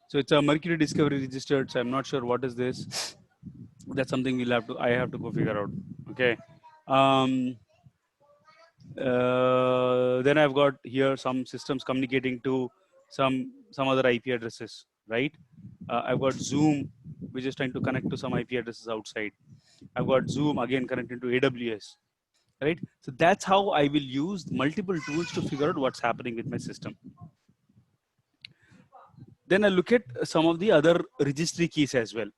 So it's a Mercury Discovery registered. So I'm not sure what is this. That's something I have to go figure out. Okay. Then I've got here some systems communicating to some other IP addresses, right? I've got Zoom, which is trying to connect to some IP addresses outside. I've got Zoom again connected to AWS, right? So that's how I will use multiple tools to figure out what's happening with my system. Then I look at some of the other registry keys as well.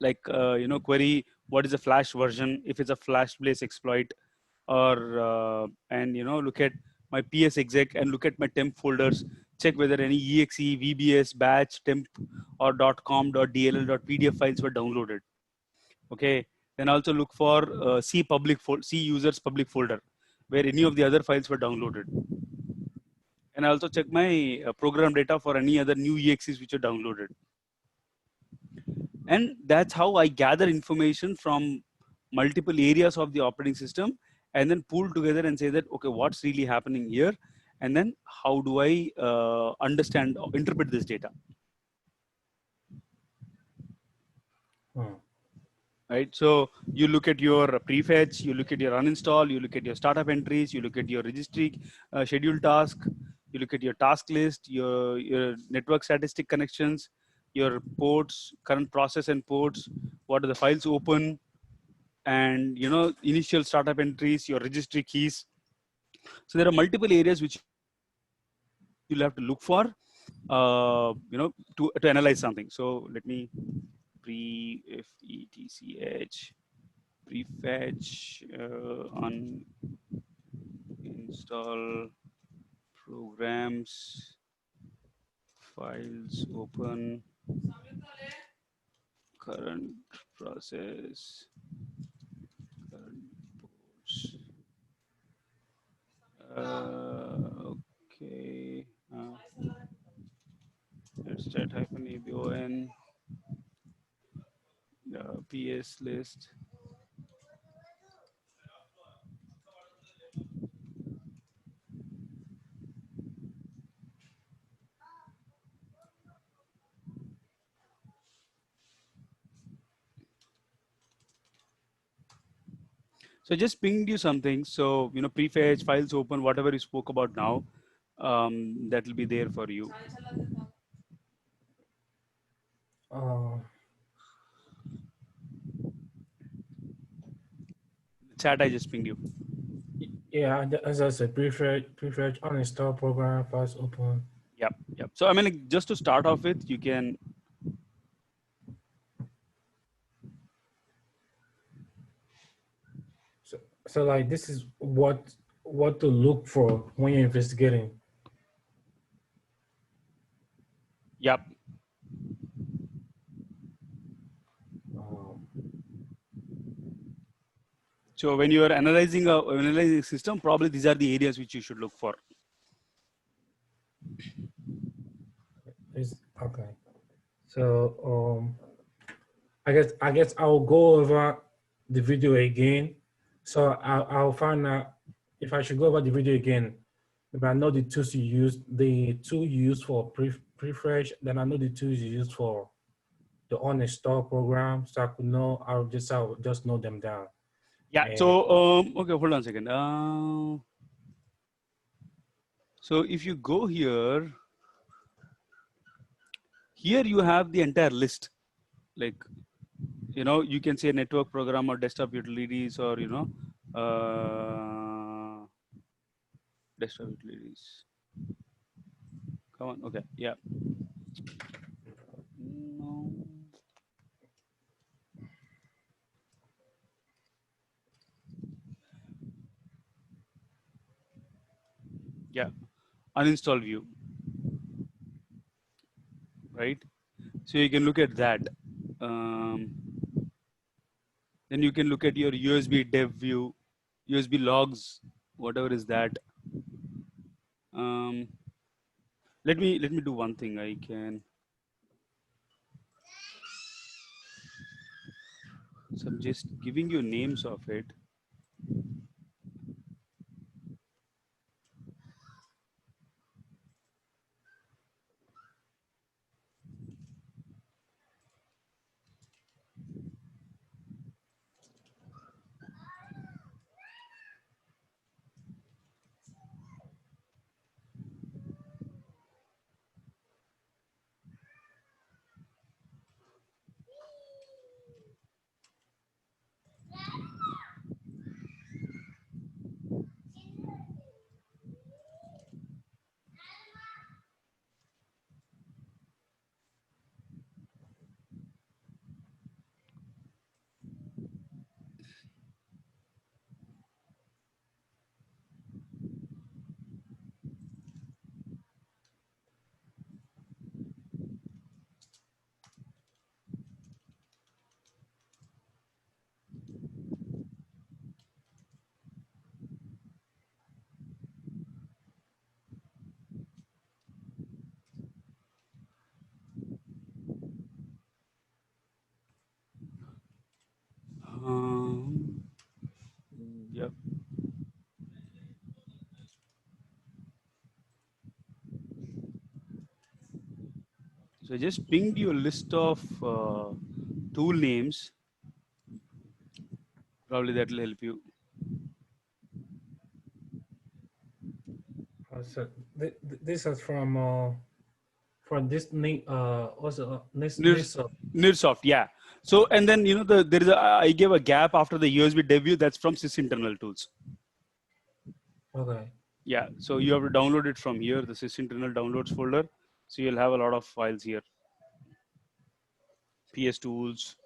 Like, query, what is the flash version? If it's a flash blaze exploit, or, and, look at my PS exec and look at my temp folders, check whether any exe, VBS, batch, temp, or .com, .dll, .pdf files were downloaded. Okay. Then also look for C users public folder, where any of the other files were downloaded. And I also check my program data for any other new EXEs which are downloaded. And that's how I gather information from multiple areas of the operating system and then pull together and say that, okay, what's really happening here? And then how do I understand or interpret this data? Right. So you look at your prefetch, you look at your uninstall, you look at your startup entries, you look at your registry schedule task, you look at your task list, your network statistic connections, your ports, current process and ports, what are the files open, and initial startup entries, your registry keys. So there are multiple areas which you'll have to look for, to analyze something. So let me prefetch prefetch uninstall programs, files open, current process, current ports. Okay. Let's chat hyphen abon ps list. So I just pinged you something. So prefetch, files open, whatever you spoke about now, that will be there for you. Chat, I just pinged you. Yeah, as I said, prefetch uninstall program, files open. Yep. So I mean, like, just to start off with, you can. So like this is what to look for when you're investigating. Yep. So when you are analyzing a system, probably these are the areas which you should look for. Okay. So I guess I'll go over the video again. So I'll find out if I should go over the video again. If I know the tools you use, the tool you use for prefetch, then I know the tools you use for the uninstall program, so I could know. I'll just note them down. Yeah. And So okay, hold on a second. So if you go here you have the entire list. Like you can say network program or desktop utilities, or desktop utilities. Come on. Okay. Yeah. No. Yeah. Uninstall view. Right. So you can look at that. Then you can look at your USB dev view, USB logs, whatever is that. Let me do one thing. I can. So I'm just giving you names of it. Yep. So I just pinged you a list of tool names. Probably that will help you. so this is from for this also Nirs- Nirsoft, yeah. So and then there is I gave a gap after the USB debut. That's from Sys Internal Tools. Okay. Yeah, so you have to download it from here, the Sys Internal Downloads folder. So you'll have a lot of files here. PS tools,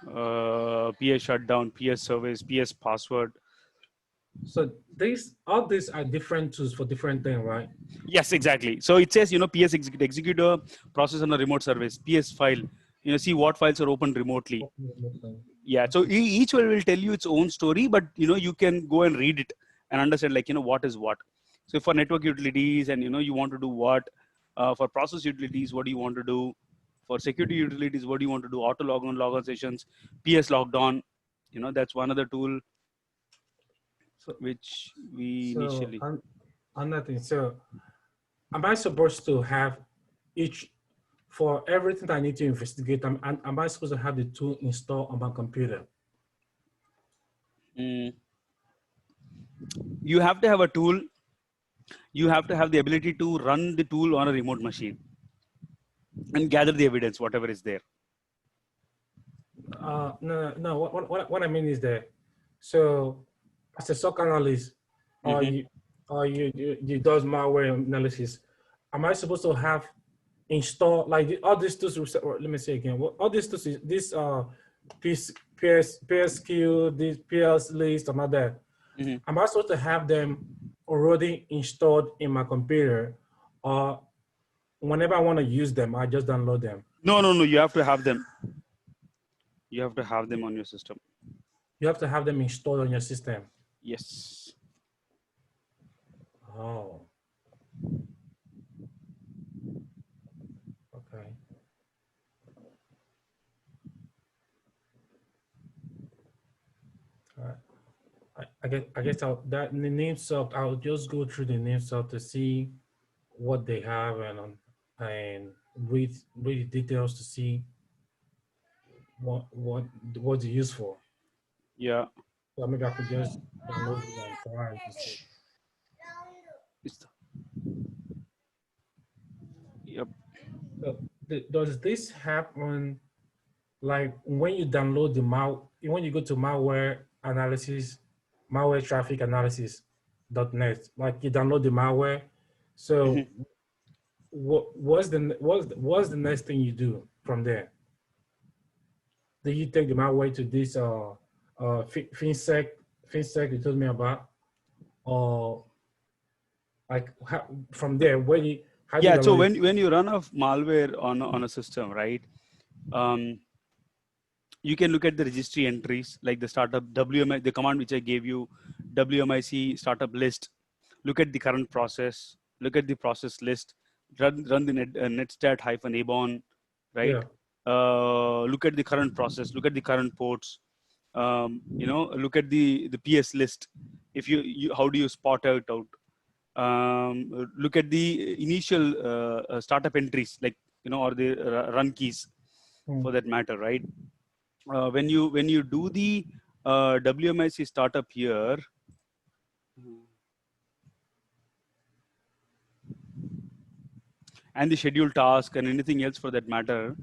PS shutdown, PS service, PS password. So all these are different tools for different things, right? Yes, exactly. So it says, PS executor, process on a remote service, PS file, see what files are opened remotely. Okay. Yeah, so each one will tell you its own story, but you can go and read it and understand what is what. So for network utilities and you want to do what, for process utilities, what do you want to do? For security utilities, what do you want to do? Auto log on sessions, PS logged on, that's one other tool So, which we so initially. another thing. So am I supposed to have each for everything I need to investigate? Am I supposed to have the tool installed on my computer? You have to have a tool. You have to have the ability to run the tool on a remote machine and gather the evidence, whatever is there. No. What I mean is that, so as a SOC analyst, or you does malware analysis, am I supposed to have install like all these tools? Let me say again. All these tools, this PSQ, this PS list, and all that. Am I supposed to have them already installed in my computer, or whenever I want to use them, I just download them? No. You have to have them. You have to have them on your system. You have to have them installed on your system. Yes. Oh. Okay. All right. I guess the name sub. I'll just go through the name sub to see what they have and read the details to see what's used for. Yeah. So maybe I could just download it and try to see. Yep. So does this happen like when you download when you go to malware analysis, malware traffic analysis.net, like you download the malware. So what's the next thing you do from there? Do you take the malware to this FinSec you told me about, or like from there how do you So download it? when you run a malware on a system, right? You can look at the registry entries like the startup WMI, the command which I gave you, WMIC startup list. Look at the current process. Look at the process list. Run the netstat -abon, right? Yeah. Look at the current process. Look at the current ports. Look at the PS list. If you how do you spot out? Look at the initial startup entries, like or the run keys for that matter, right? When you do the WMIC startup here, and the schedule task and anything else for that matter.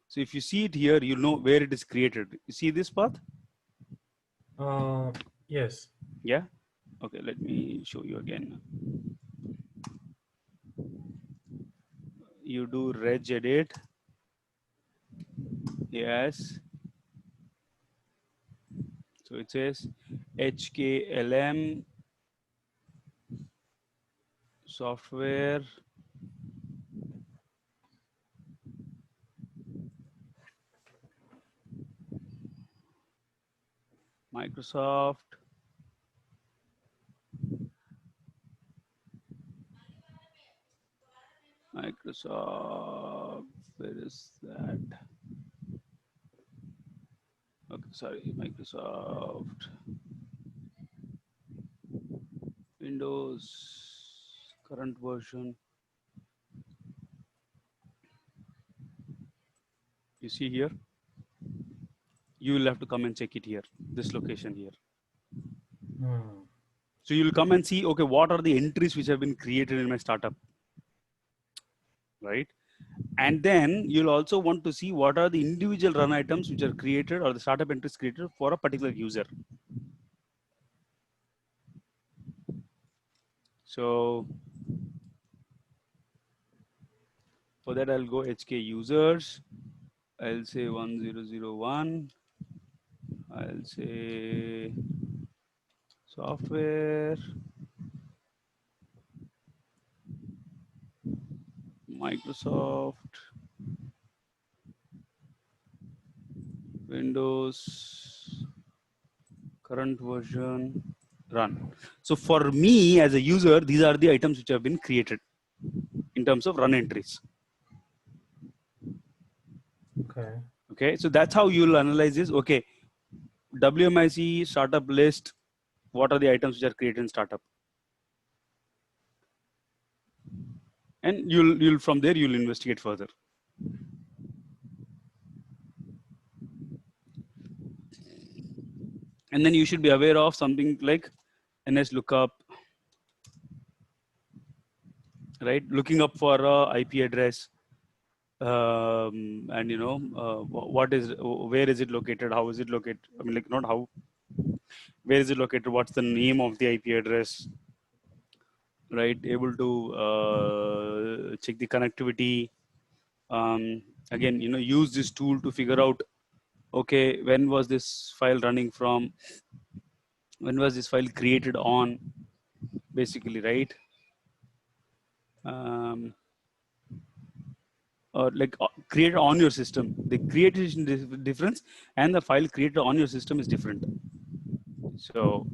So if you see it here, you know where it is created. You see this path? Yes. Yeah. Okay, let me show you again. You do regedit. Yes. So it says HKLM software. Microsoft. Where is that? Okay, sorry, Microsoft. Windows, current version. You see here? You will have to come and check it here, this location here. So you'll come and see, okay, what are the entries which have been created in my startup, right? And then you'll also want to see what are the individual run items which are created or the startup entries created for a particular user. So for that, I'll go HK users. I'll say 1001. I'll say software, Microsoft, Windows, current version, run. So for me as a user, these are the items which have been created in terms of run entries. Okay. Okay, so that's how you'll analyze this. Okay, WMIC startup list. What are the items which are created in startup? And you'll from there you'll investigate further. And then you should be aware of something like NS lookup, right? Looking up for a IP address, and you know what is, where is it located, how is it located? I mean, like, not how, where is it located? What's the name of the IP address? Right? Able to check the connectivity. Again, you know, use this tool to figure out, okay, when was this file running from? When was this file created on? Basically, right? Or like created on your system. The creation difference and the file created on your system is different. So,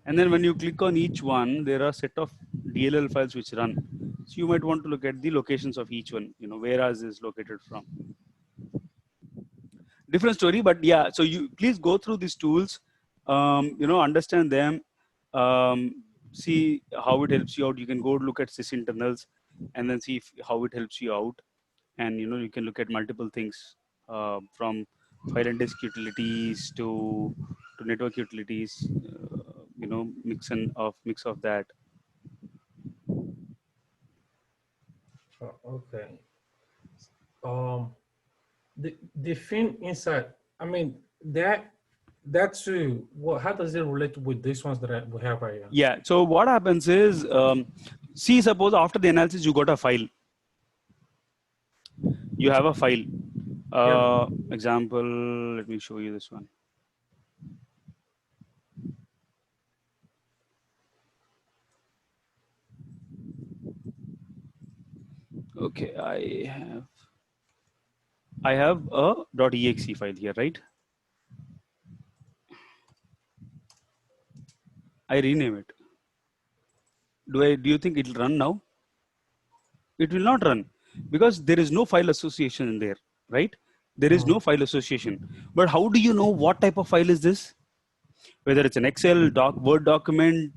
and then when you click on each one, there are a set of DLL files which run. So you might want to look at the locations of each one. You know, where is this located from? Different story, but yeah. So you please go through these tools. You know, understand them. See how it helps you out. You can go look at Sys internals and then see how it helps you out. And you know, you can look at multiple things, from file and disk utilities to network utilities. You know, mix of that. Okay. The thing inside, I mean, that too, well, how does it relate with these ones that we have right here? Yeah. So what happens is, see, suppose after the analysis you got a file. You have a file. Example. Let me show you this one. Okay, I have a .exe file here, right? I rename it. Do you think it will run now? It will not run because there is no file association in there, right? There is no file association. But how do you know what type of file is this? Whether it's an Excel, Word document,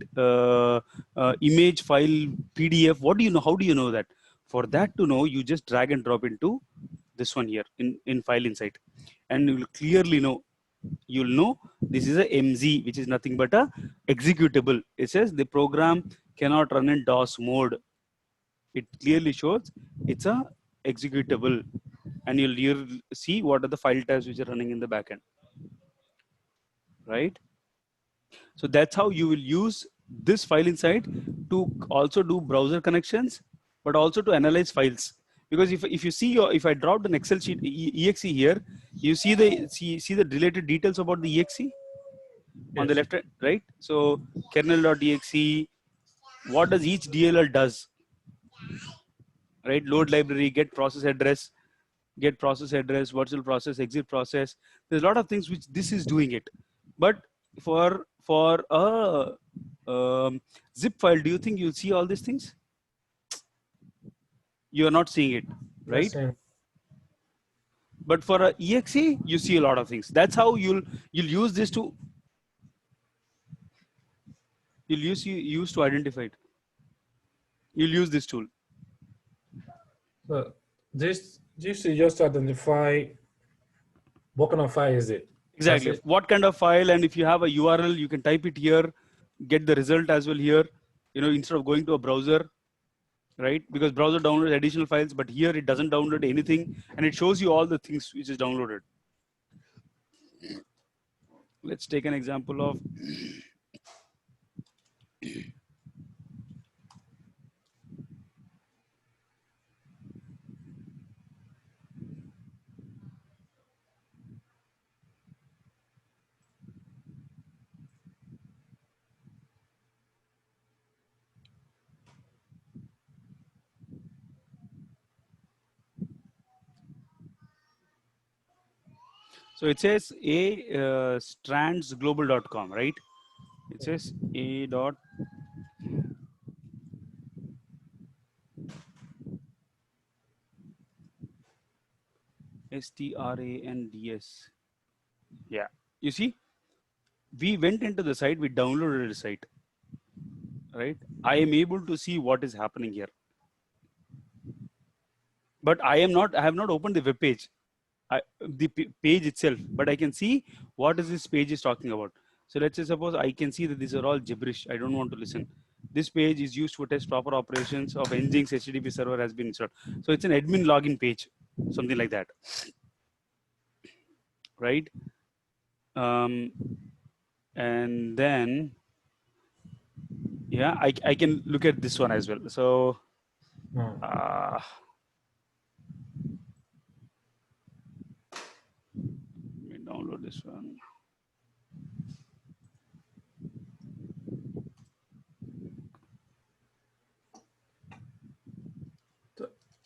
image file, PDF, what do you know? How do you know that? For that to know, you just drag and drop into this one here in File Insight. And you will clearly know, you'll know this is a MZ, which is nothing but a executable. It says the program cannot run in DOS mode. It clearly shows it's a executable. And you'll see what are the file types which are running in the backend, right? So that's how you will use this File Insight to also do browser connections, but also to analyze files. Because if you see if I dropped an Excel sheet exe here, you see the related details about the exe on the left, right? So kernel.exe, what does each DLL does, right? Load library, get process address, virtual process, exit process. There's a lot of things which this is doing it. But for a zip file, do you think you'll see all these things? You are not seeing it, right? But for a exe, you see a lot of things. That's how you'll use this to use to identify it. You'll use this tool. So this is just to identify what kind of file is it. Exactly. What kind of file, and if you have a URL, you can type it here, get the result as well here. instead of going to a browser, right? Because browser downloads additional files, but here it doesn't download anything, and it shows you all the things which is downloaded. Let's take an example of so it says strandsglobal.com, right? It says a dot strands. Yeah, you see, we went into the site, we downloaded the site, right? I am able to see what is happening here, but I have not opened the web page, the page itself, but I can see what is this page is talking about. So let's say suppose I can see that these are all gibberish. I don't want to listen. This page is used to test proper operations of Nginx HTTP server has been installed. So it's an admin login page, something like that, right? And then, yeah, I can look at this one as well. So, let me download this one.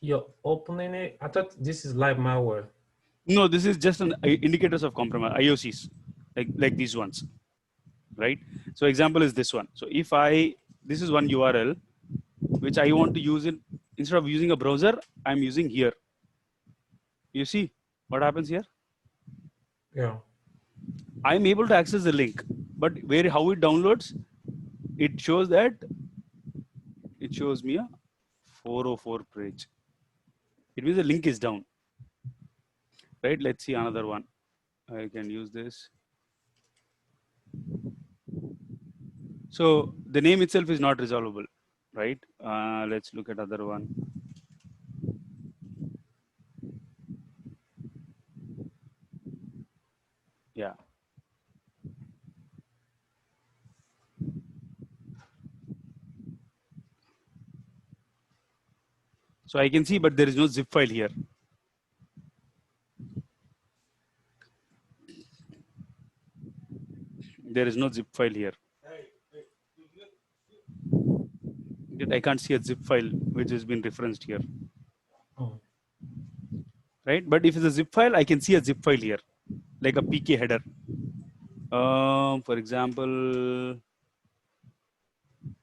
You're opening it. I thought this is live malware. No, this is just an indicators of compromise, IOCs, like these ones, right? So example is this one. So if this is one URL, which I want to use it, instead of using a browser, I'm using here. You see what happens here? Yeah. I'm able to access the link, but how it downloads, it shows that it shows me a 404 page. It means the link is down, right? Let's see another one. I can use this. So the name itself is not resolvable, right? Let's look at other one. Yeah. So I can see, but there is no zip file here. There is no zip file here. I can't see a zip file which has been referenced here. Oh. Right? But if it's a zip file, I can see a zip file here, like a PK header. For example,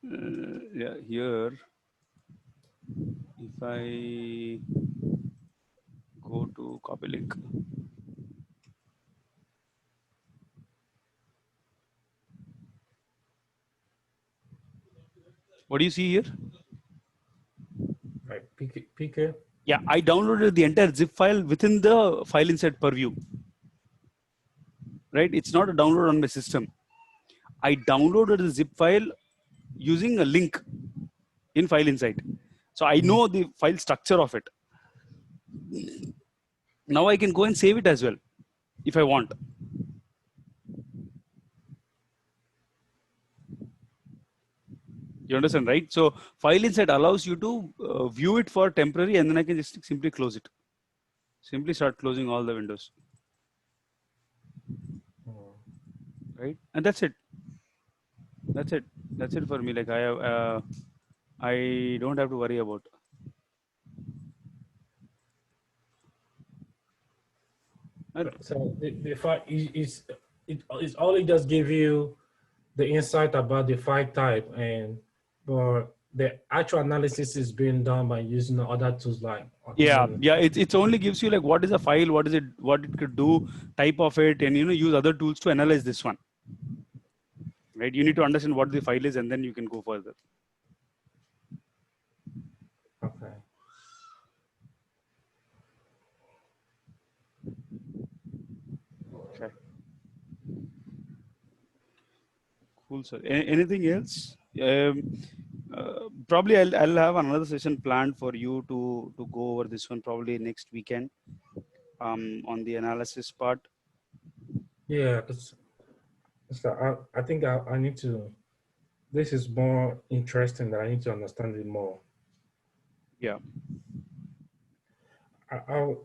yeah, here, if I go to copy link. What do you see here? Right. PK. Yeah, I downloaded the entire zip file within the file inside purview. Right? It's not a download on my system. I downloaded the zip file using a link in file inside. So I know the file structure of it. Now I can go and save it as well if I want. You understand, right? So file inside allows you to view it for temporary, and then I can just simply close it. Simply start closing all the windows. Right? And that's it. That's it. That's it for me. Like I don't have to worry about. So the file it's only just give you the insight about the file type, but the actual analysis is being done by using other tools like Yeah. It only gives you like what is a file, what it could do, type of it, and use other tools to analyze this one. Right? You need to understand what the file is, and then you can go further. Okay. Okay. Cool, sir. Anything else? Probably I'll have another session planned for you to go over this one probably next weekend on the analysis part. Yeah, because I think I need to. This is more interesting that I need to understand it more. Yeah. I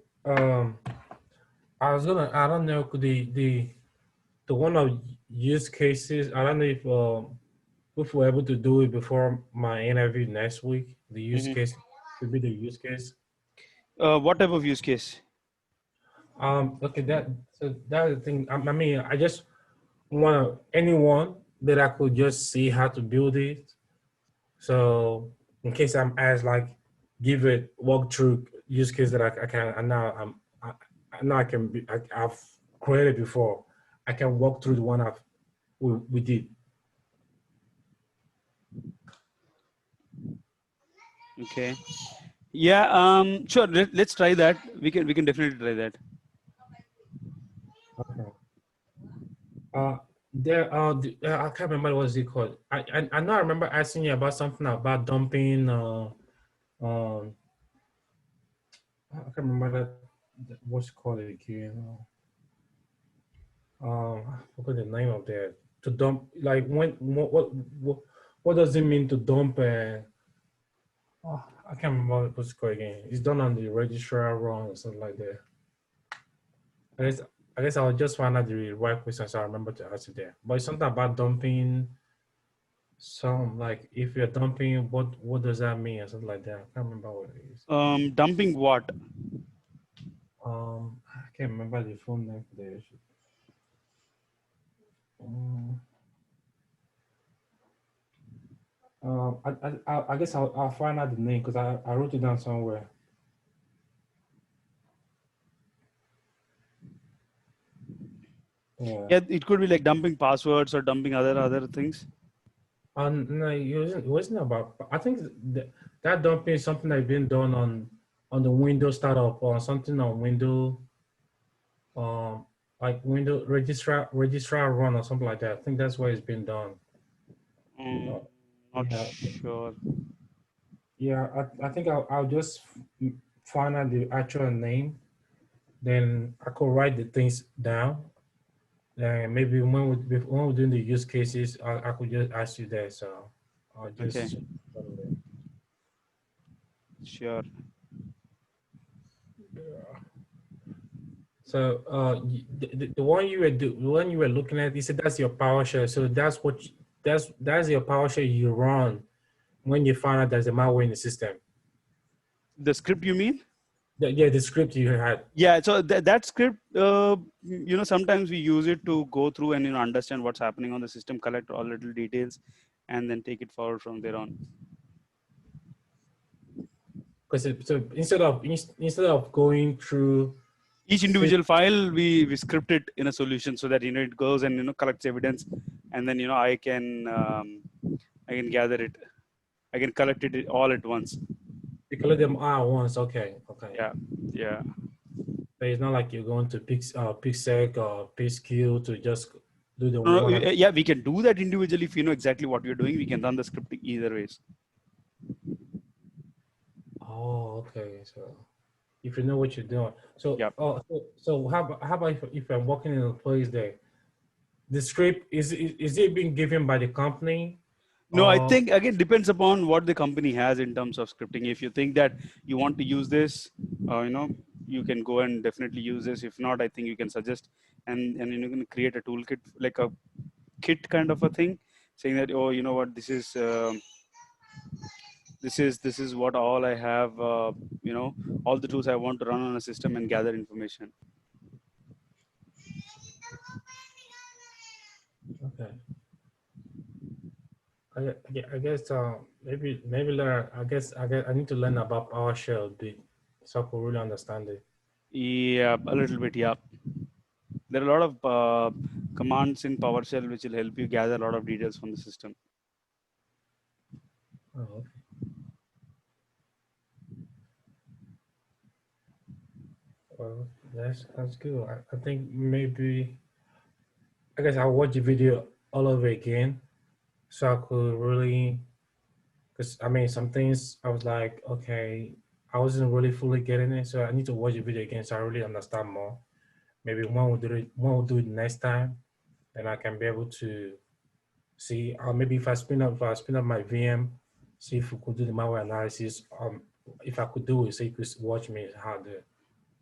I was gonna. I don't know. Could the one of use cases. I don't know if we're able to do it before my interview next week. The use Mm-hmm. case could be the use case. What type of use case? Okay, that's the thing. I mean, I just want anyone that I could just see how to build it. So in case I'm asked, like, give it walkthrough use case that I can. And now I now I can be. I've created before. I can walk through the one we did. Okay. Yeah. Sure. Let's try that. We can definitely try that. Okay. I can't remember what it called. I know I remember asking you about something about dumping. I can't remember what's it called again. I forgot the name of that. To dump, like what does it mean to dump? I can't remember what's it called again. It's done on the registrar run or something like that. I guess I guess I'll just find out the right question so I remember to ask it there. But it's something about dumping. Some like if you're dumping, what does that mean or something like that? I can't remember what it is. Dumping what? I can't remember the full name for the issue. I guess I'll find out the name because I wrote it down somewhere. Yeah, it could be like dumping passwords or dumping other things. No, it wasn't about. I think that dumping is something that's been done on the Windows startup or something on Windows, like Windows registrar run or something like that. I think that's where it's been done. Not Yeah, sure. yeah. I think I'll just find out the actual name, then I could write the things down. And maybe when we're doing the use cases, I could just ask you that. So I'll Okay. just. Sure. So the one the one you were looking at, you said that's your PowerShell. So that's what that's your PowerShell you run when you find out there's a malware in the system. The script you mean? Yeah, the script you had. Yeah. So that script, sometimes we use it to go through and understand what's happening on the system, collect all little details, and then take it forward from there on. Because so instead of going through Each individual file, we script it in a solution so that it goes and collects evidence, and then I can gather it. I can collect it all at once. you collect them all at once. Okay. Yeah. Yeah. But it's not like you're going to PICSEC or PICSQ to just do the No, one. yeah, we can do that individually. If you know exactly what you're doing, we can run the script either ways. Oh, okay. So if you know what you're doing, so Yeah. so how about if I'm working in a place there, the script is it being given by the company? No, I think again depends upon what the company has in terms of scripting. If you think that you want to use this, you can go and definitely use this. If not, I think you can suggest and you can create a toolkit like a kit kind of a thing, saying that you know what, this is what all I have. All the tools I want to run on a system and gather information. Okay. I guess maybe learn. I guess I need to learn about PowerShell a bit so I could really understand it. Yeah, a little bit. Yeah, there are a lot of commands in PowerShell which will help you gather a lot of details from the system. Oh, okay. Well, that's good. I think maybe I guess I'll watch the video all over again so I could really Because I mean, some things I was like, okay, I wasn't really fully getting it, so I need to watch the video again so I really understand more. Maybe one will do it next time, then I can be able to see. Or maybe if I spin up my VM, see if we could do the malware analysis. If I could do it, so you could watch me how to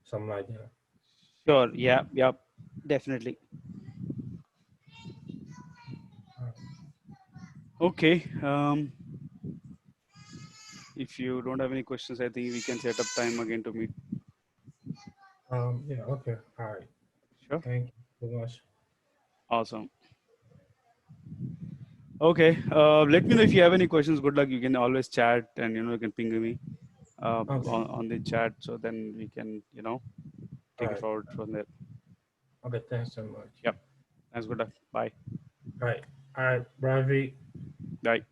something like that. Sure. Yeah. Yeah. Definitely. Okay. If you don't have any questions, I think we can set up time again to meet. Yeah. Okay. All right. Sure. Thank you so much. Awesome. Okay. Let me know if you have any questions. Good luck. You can always chat, and you can ping me Okay. on the chat, so then we can All take it right. forward from there. Okay. Thanks so much. Yep. Thanks. Good luck. Bye. All right. All right. Bravi. Bye.